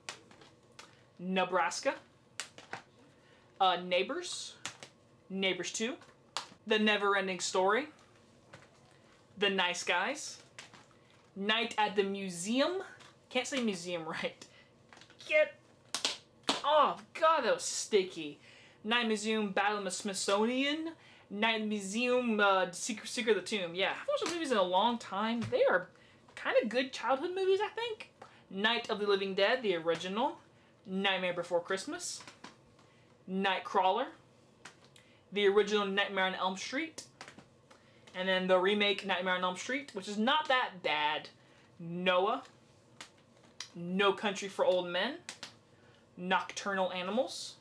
Nebraska. Neighbors. Neighbors 2. The Never-Ending Story. The Nice Guys. Night at the Museum. Can't say museum right. Oh, God, that was sticky. Night Museum, Battle of the Smithsonian. Night Museum, Secret of the Tomb. Yeah, I haven't watched those movies in a long time. They are kind of good childhood movies, I think. Night of the Living Dead, the original. Nightmare Before Christmas. Nightcrawler. The original Nightmare on Elm Street. And then the remake Nightmare on Elm Street, which is not that bad. Noah. No Country for Old Men. Nocturnal Animals.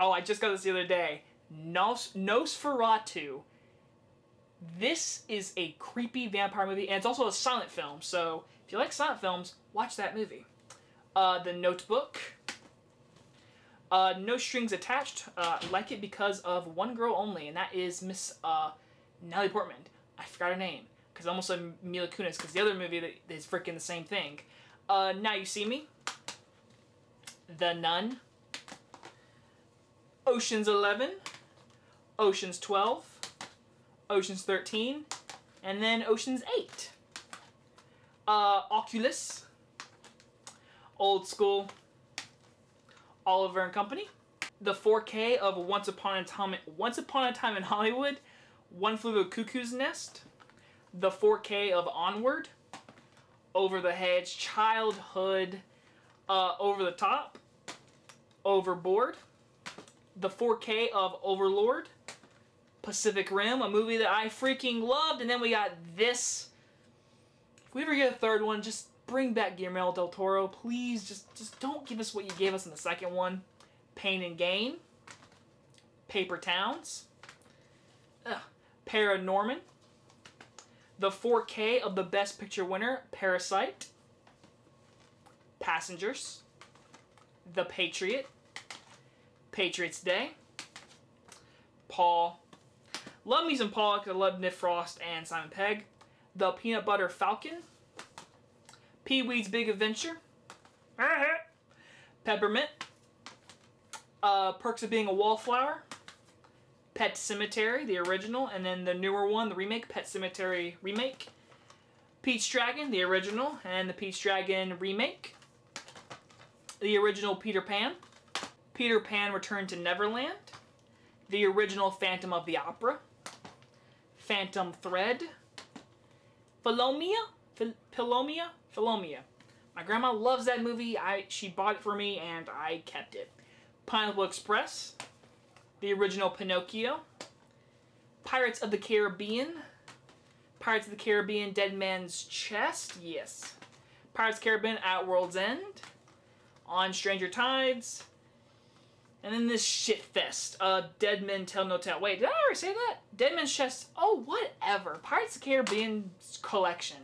Oh, I just got this the other day. Nosferatu. This is a creepy vampire movie, and it's also a silent film, so if you like silent films, watch that movie. The Notebook. No Strings Attached. I like it because of one girl only, and that is Miss Natalie Portman. I forgot her name, because I almost said Mila Kunis, because the other movie that is freaking the same thing. Now You See Me. The Nun. Ocean's 11. Ocean's 12. Ocean's 13. And then Ocean's 8. Oculus, Old School, Oliver and Company, the 4K of Once Upon a Time in Hollywood, One Flew Over the Cuckoo's Nest, the 4K of Onward, Over the Hedge, Childhood, Over the Top, Overboard, the 4K of Overlord, Pacific Rim, a movie that I freaking loved, and then we got this. If we ever get a third one, just bring back Guillermo del Toro, please. Just don't give us what you gave us in the second one. Pain and Gain, Paper Towns, Paranorman, the 4K of the Best Picture winner, Parasite, Passengers, The Patriot, Patriots Day, Paul. Love me some Paul because I love Nick Frost and Simon Pegg. The Peanut Butter Falcon, Pee-wee's Big Adventure, Peppermint, Perks of Being a Wallflower, Pet Sematary, the original, and then the newer one, the remake, Pet Sematary Remake, Pete's Dragon, the original, and the Pete's Dragon Remake, the original Peter Pan, Peter Pan Return to Neverland, the original Phantom of the Opera, Phantom Thread, Philomia. My grandma loves that movie. She bought it for me and I kept it. Pineapple Express, the original Pinocchio, Pirates of the Caribbean, Dead Man's Chest, yes. Pirates of the Caribbean at World's End, On Stranger Tides, and then this shit fest, Dead Men Tell No Tale. Wait, did I already say that? Dead Man's Chest, oh, whatever. Pirates of the Caribbean collection.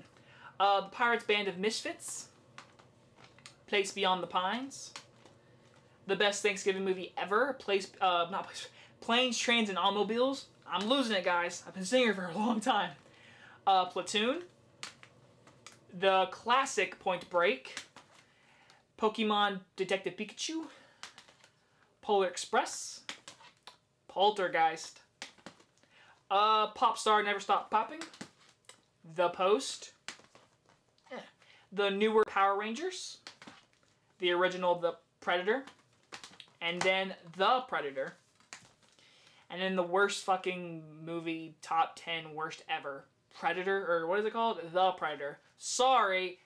The Pirates Band of Misfits, Place Beyond the Pines, the best Thanksgiving movie ever, Planes, Trains, and Automobiles. I'm losing it, guys. I've been singing for a long time. Platoon, the classic Point Break, Pokemon Detective Pikachu, Polar Express, Poltergeist, Popstar Never Stop Popping, The Post, the newer Power Rangers, the original The Predator, and then The Predator, and then the worst fucking movie, top 10 worst ever, Predator, or what is it called? The Predator. Sorry,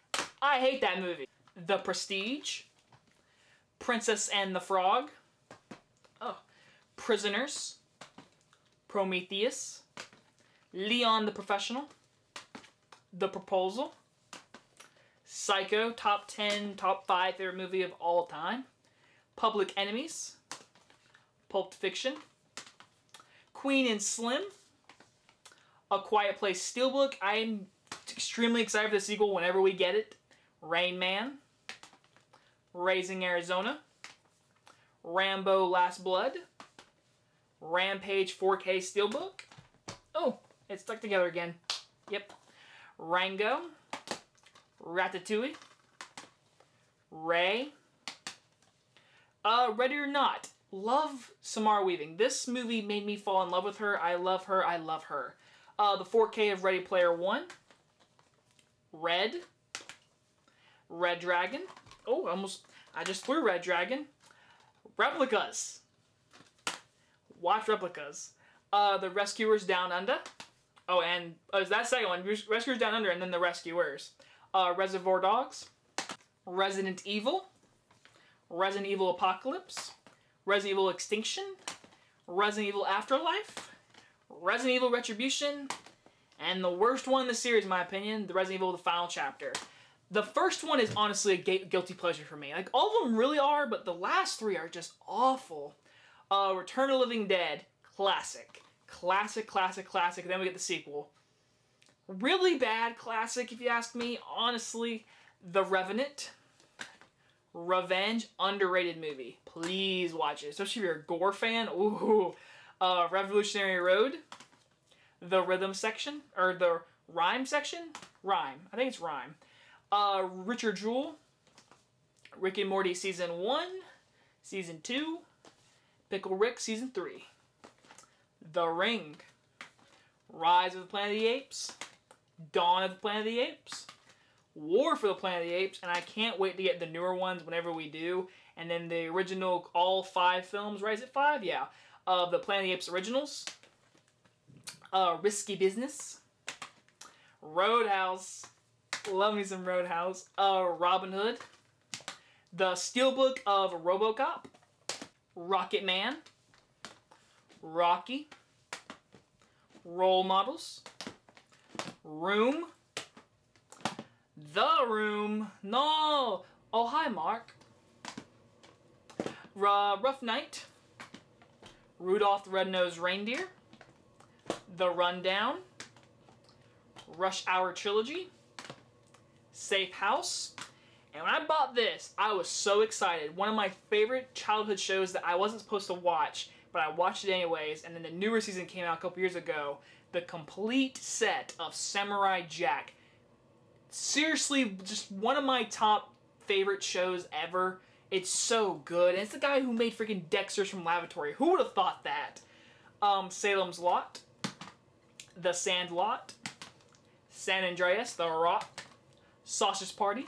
I hate that movie. The Prestige, Princess and the Frog, Prisoners, Prometheus, Leon the Professional, The Proposal, Psycho, top 10, top 5 favorite movie of all time, Public Enemies, Pulp Fiction, Queen and Slim, A Quiet Place Steelbook. I'm extremely excited for the sequel whenever we get it. Rain Man, Raising Arizona, Rambo Last Blood, Rampage 4K Steelbook. Oh, it's stuck together again. Yep. Rango, Ratatouille, Ray, Ready or Not. Love Samara Weaving. This movie made me fall in love with her. I love her. I love her. The 4K of Ready Player One, Red, Red Dragon. Oh, I just threw Red Dragon. Replicas. Watch Replicas. The Rescuers Down Under. Oh, and that second one. Rescuers Down Under and then The Rescuers. Reservoir Dogs. Resident Evil. Resident Evil Apocalypse. Resident Evil Extinction. Resident Evil Afterlife. Resident Evil Retribution. And the worst one in the series, in my opinion, the Resident Evil The Final Chapter. The first one is honestly a guilty pleasure for me. Like, all of them really are, but the last three are just awful. Return of the Living Dead. Classic. Classic, classic, classic. Then we get the sequel. Really bad classic, if you ask me. Honestly, The Revenant. Revenge. Underrated movie. Please watch it. Especially if you're a gore fan. Ooh. Revolutionary Road. The Rhythm Section. Or the Rhyme Section? Rhyme. I think it's Rhyme. Richard Jewell. Rick and Morty Season 1. Season 2. Pickle Rick Season 3. The Ring. Rise of the Planet of the Apes. Dawn of the Planet of the Apes. War for the Planet of the Apes, and I can't wait to get the newer ones whenever we do. And then the original, all 5 films, right? Is it 5? Yeah. Of the Planet of the Apes originals. Risky Business. Roadhouse. Love me some Roadhouse. Robin Hood. The Steelbook of RoboCop. Rocket Man. Rocky. Role Models. Room. The Room. No. Oh, hi, Mark. Rough Night. Rudolph the Red-Nosed Reindeer. The Rundown. Rush Hour Trilogy. Safe House. And when I bought this, I was so excited. One of my favorite childhood shows that I wasn't supposed to watch, but I watched it anyways, and then the newer season came out a couple years ago. The complete set of Samurai Jack. Seriously, just one of my top favorite shows ever. It's so good. And it's the guy who made freaking Dexter's from Lavatory. Who would have thought that? Salem's Lot. The Sandlot. San Andreas. The Rock. Sausage Party.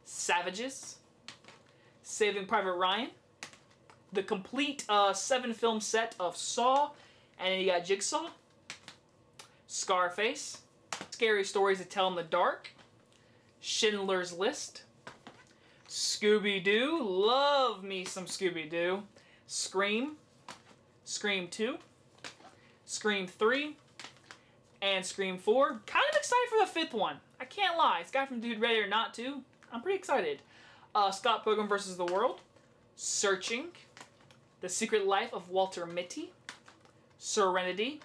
Savages. Saving Private Ryan. The complete 7-film set of Saw. And then you got Jigsaw. Scarface. Scary Stories to Tell in the Dark. Schindler's List. Scooby-Doo. Love me some Scooby-Doo. Scream. Scream 2. Scream 3. And Scream 4. Kind of excited for the 5th one. I can't lie. This guy from Dude Ready or Not 2. I'm pretty excited. Scott Pilgrim vs. the World. Searching. The Secret Life of Walter Mitty. Serenity.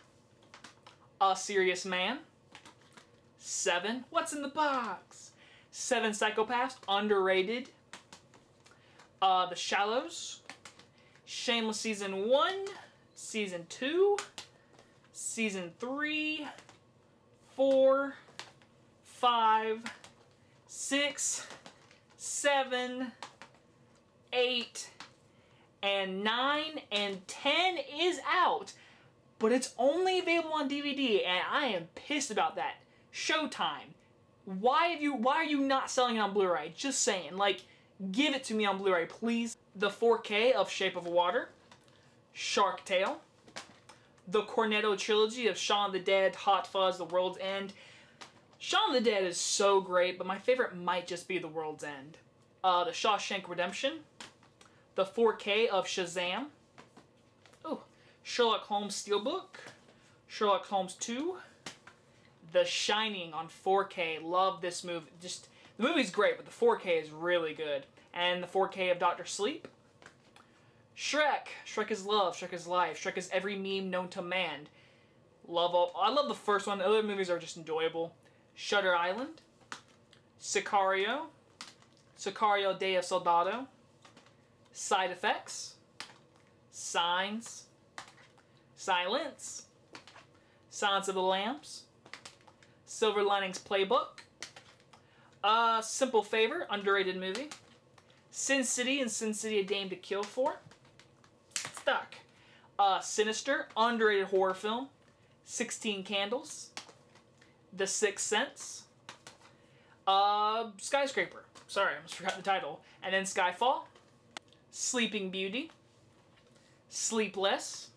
A Serious Man. 7. What's in the Box? 7 Psychopaths. Underrated. The Shallows. Shameless Season 1. Season 2. Season 3. 4. 5. 6. 7. 8. And 9. And 10 is out. But it's only available on DVD, and I am pissed about that. Showtime. Why are you not selling it on Blu-ray? Just saying. Like, give it to me on Blu-ray, please. The 4K of Shape of Water. Shark Tale. The Cornetto Trilogy of Shaun of the Dead, Hot Fuzz, The World's End. Shaun of the Dead is so great, but my favorite might just be The World's End. The Shawshank Redemption. The 4K of Shazam. Oh, Sherlock Holmes Steelbook. Sherlock Holmes 2. The Shining on 4K. Love this movie. Just, the movie's great, but the 4K is really good. And the 4K of Dr. Sleep. Shrek. Shrek is love. Shrek is life. Shrek is every meme known to man. I love the first one. The other movies are just enjoyable. Shutter Island. Sicario. Sicario Day of Soldado. Side Effects. Signs. Silence. Silence of the Lambs. Silver Linings Playbook. Simple Favor, underrated movie. Sin City and Sin City: A Dame to Kill For. Stuck. Sinister, underrated horror film. 16 Candles. The Sixth Sense. Skyscraper. Sorry, I almost forgot the title. And then Skyfall. Sleeping Beauty. Sleepless.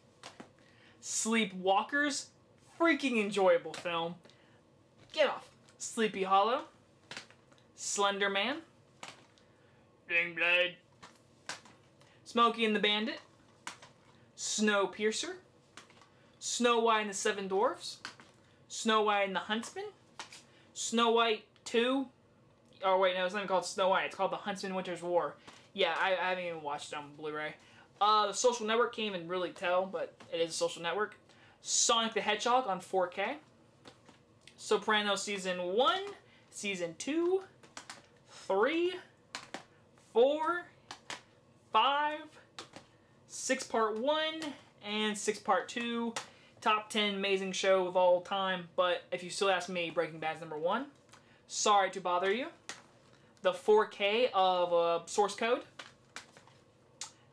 Sleepwalkers. Freaking enjoyable film. Get off. Sleepy Hollow. Slender Man. Ring Blade. Smokey and the Bandit. Snowpiercer. Snow White and the Seven Dwarfs. Snow White and the Huntsman. Snow White 2. Oh wait, no, it's not even called Snow White. It's called The Huntsman Winter's War. Yeah, I haven't even watched it on Blu-ray. The Social Network, can't even really tell, but it is a social network. Sonic the Hedgehog on 4K. Sopranos Season 1, Season 2, 3, 4, 5, 6 Part 1, and 6 Part 2. Top 10 amazing show of all time, but if you still ask me, Breaking Bad's number 1. Sorry to bother you. The 4K of Source Code.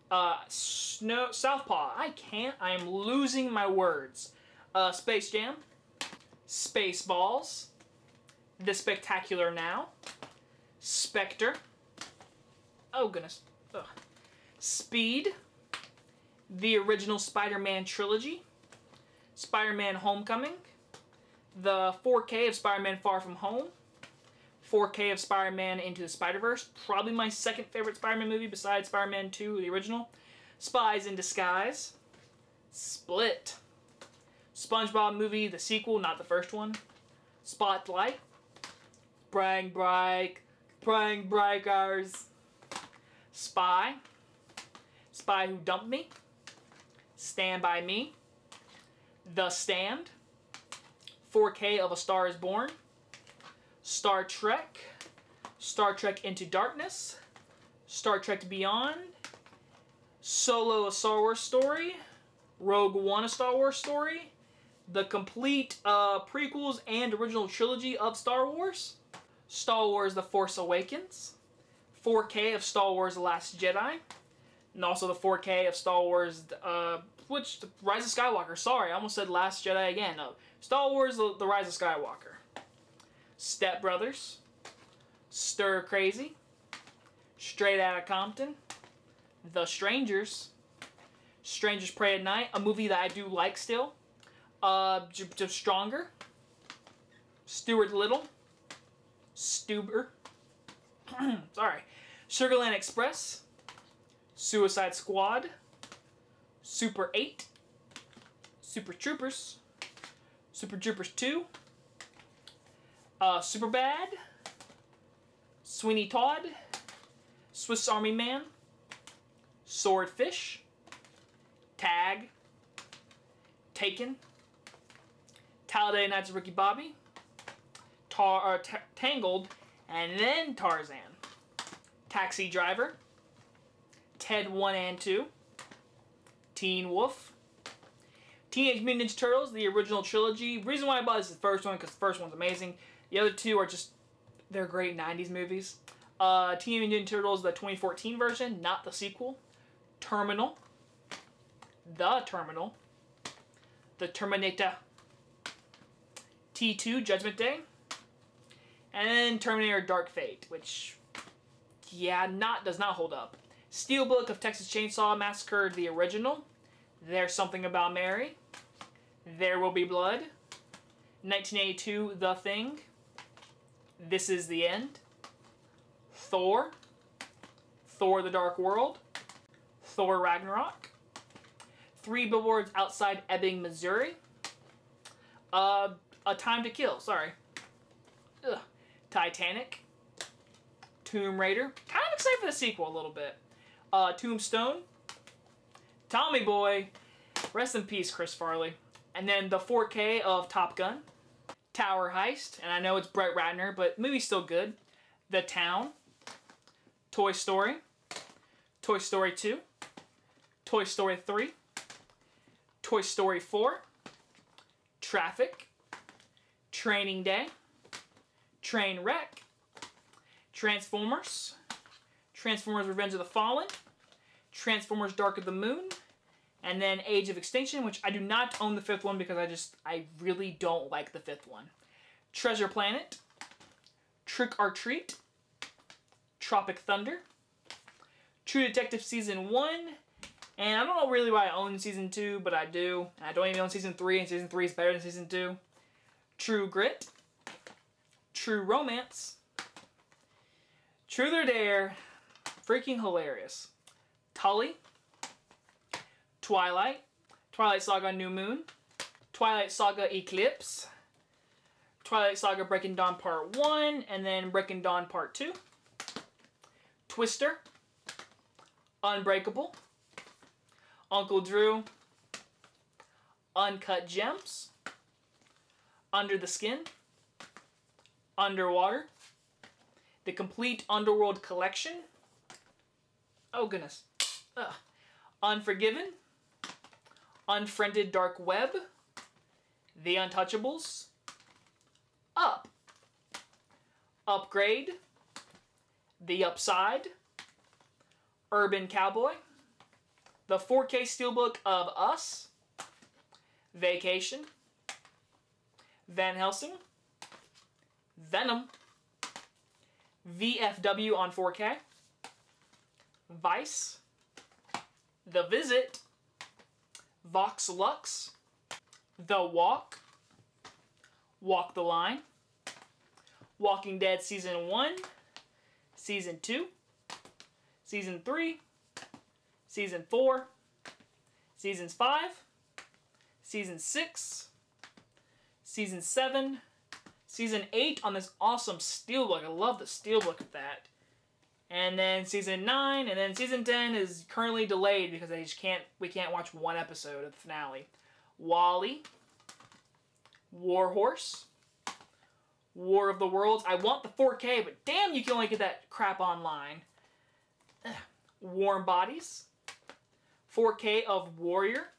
Southpaw. I am losing my words. Space Jam. Spaceballs. The Spectacular Now, Spectre, oh goodness, ugh. Speed, the original Spider-Man trilogy, Spider-Man Homecoming, the 4K of Spider-Man Far From Home, 4K of Spider-Man Into the Spider-Verse, probably my second favorite Spider-Man movie besides Spider-Man 2, the original, Spies in Disguise, Split, SpongeBob movie, the sequel, not the first one, Spotlight, Brang Breakers, Spy, Spy Who Dumped Me, Stand By Me, The Stand, 4K of A Star Is Born, Star Trek Into Darkness, Star Trek Beyond, Solo A Star Wars Story, Rogue One A Star Wars Story, the complete prequels and original trilogy of Star Wars, Star Wars The Force Awakens, 4K of Star Wars The Last Jedi, and also the 4K of Star Wars, Rise of Skywalker. Sorry, I almost said Last Jedi again. No, Star Wars The Rise of Skywalker. Step Brothers, Stir Crazy, Straight Outta Compton, The Strangers, Strangers Pray at Night, a movie that I do like still, just Stronger, Stuart Little, Stuber, sorry, Sugarland Express, Suicide Squad, Super 8, Super Troopers, Super Troopers 2, Superbad, Sweeney Todd, Swiss Army Man, Swordfish, Tag, Taken, Talladega Nights of Ricky Bobby, Tangled, and then Tarzan, Taxi Driver, Ted 1 and 2, Teen Wolf, Teenage Mutant Ninja Turtles, the original trilogy. Reason why I bought this is the first one, because the first one's amazing. The other two are just, they're great 90s movies. Teenage Mutant Ninja Turtles, the 2014 version, not the sequel. Terminal, The Terminal, The Terminator, T2, Judgment Day, and then Terminator Dark Fate, which, yeah, does not hold up. Steelbook of Texas Chainsaw Massacre, the original, There's Something About Mary, There Will Be Blood, 1982, The Thing, This Is the End, Thor, Thor the Dark World, Thor Ragnarok, 3 Billboards Outside Ebbing, Missouri, A Time to Kill, sorry, Titanic, Tomb Raider, kind of excited for the sequel a little bit, Tombstone, Tommy Boy, rest in peace Chris Farley, and then the 4K of Top Gun, Tower Heist, and I know it's Brett Ratner, but movie's still good, The Town, Toy Story, Toy Story 2, Toy Story 3, Toy Story 4, Traffic, Training Day, Trainwreck, Transformers, Transformers Revenge of the Fallen, Transformers Dark of the Moon, and then Age of Extinction, which I do not own the 5th one because I really don't like the 5th one. Treasure Planet, Trick or Treat, Tropic Thunder, True Detective Season 1, and I don't know really why I own Season 2, but I do. And I don't even own Season 3, and Season 3 is better than Season 2. True Grit, True Romance, Truth or Dare, freaking hilarious. Tully, Twilight, Twilight Saga New Moon, Twilight Saga Eclipse, Twilight Saga Breaking Dawn Part 1, and then Breaking Dawn Part 2, Twister, Unbreakable, Uncle Drew, Uncut Gems, Under the Skin, Underwater, The Complete Underworld Collection, oh goodness, Unforgiven, Unfriended Dark Web, The Untouchables, Up, Upgrade, The Upside, Urban Cowboy, the 4K Steelbook of Us, Vacation, Van Helsing, Venom, VFW on 4K, Vice, The Visit, Vox Lux, The Walk, Walk the Line, Walking Dead Season 1, Season 2, Season 3, Season 4, Seasons 5, Season 6, Season 7, Season 8 on this awesome steelbook. I love the steelbook of that. And then Season 9, and then Season 10 is currently delayed because we can't watch one episode of the finale. WALL-E, Warhorse, War of the Worlds. I want the 4K, but damn, you can only get that crap online. Warm Bodies, 4K of Warrior,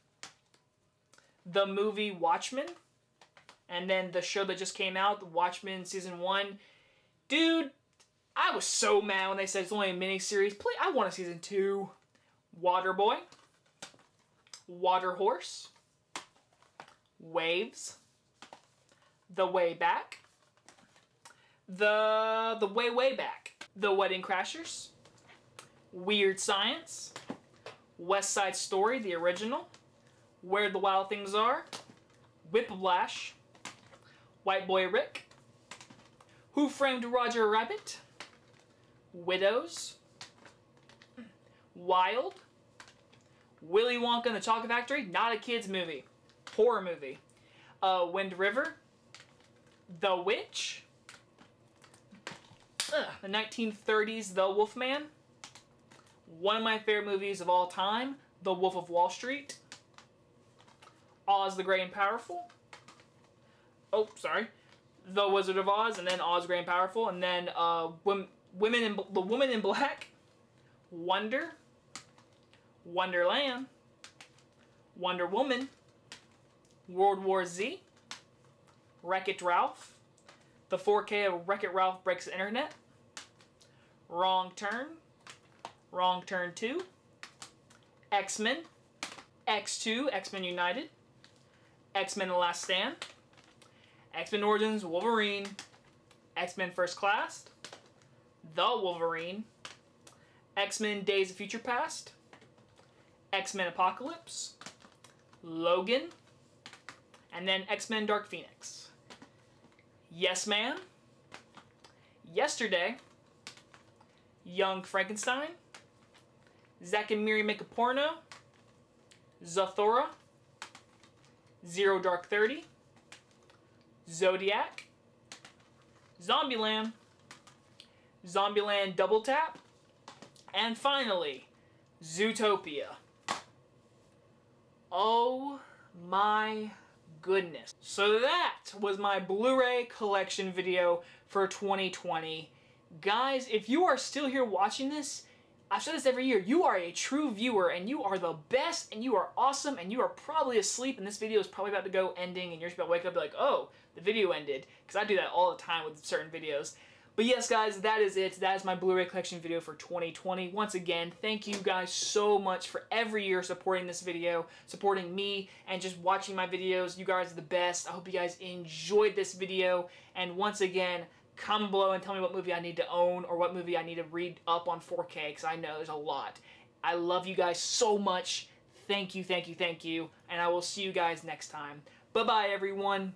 the movie Watchmen, and then the show that just came out, the Watchmen Season 1. Dude, I was so mad when they said it's only a miniseries. Please, I want a Season 2. Waterboy, Waterhorse, Waves, The Way Back, The Way Back, The Wedding Crashers, Weird Science, West Side Story, the original, Where the Wild Things Are, Whiplash, White Boy Rick, Who Framed Roger Rabbit, Widows, Wild, Willy Wonka and the Chocolate Factory, not a kid's movie, horror movie, Wind River, The Witch, the 1930s The Wolfman, one of my favorite movies of all time, The Wolf of Wall Street, Oz the Great and Powerful, The Wizard of Oz, and then Oz the Great and Powerful, and then The Woman in Black, Wonder, Wonderland, Wonder Woman, World War Z, Wreck-It Ralph, the 4K of Wreck-It Ralph Breaks the Internet, Wrong Turn, Wrong Turn 2, X-Men, X2, X-Men United, X-Men The Last Stand, X-Men Origins Wolverine, X-Men First Class, The Wolverine, X-Men Days of Future Past, X-Men Apocalypse, Logan, and then X-Men Dark Phoenix. Yes Man, Yesterday, Young Frankenstein, Zack and Miri Make a Porno, Zathura, Zero Dark 30, Zodiac, Zombieland, Zombieland Double Tap, and finally, Zootopia. Oh my goodness. So that was my Blu-ray collection video for 2020. Guys, if you are still here watching this, I've said this every year, you are a true viewer and you are the best and you are awesome and you are probably asleep and this video is probably about to go ending and you're just about to wake up and be like, oh, the video ended. Because I do that all the time with certain videos. But yes, guys, that is it. That is my Blu-ray collection video for 2020. Once again, thank you guys so much for every year supporting this video, supporting me, and just watching my videos. You guys are the best. I hope you guys enjoyed this video. And once again, comment below and tell me what movie I need to own or what movie I need to read up on 4K, because I know there's a lot. I love you guys so much. Thank you, thank you, thank you. And I will see you guys next time. Bye-bye, everyone.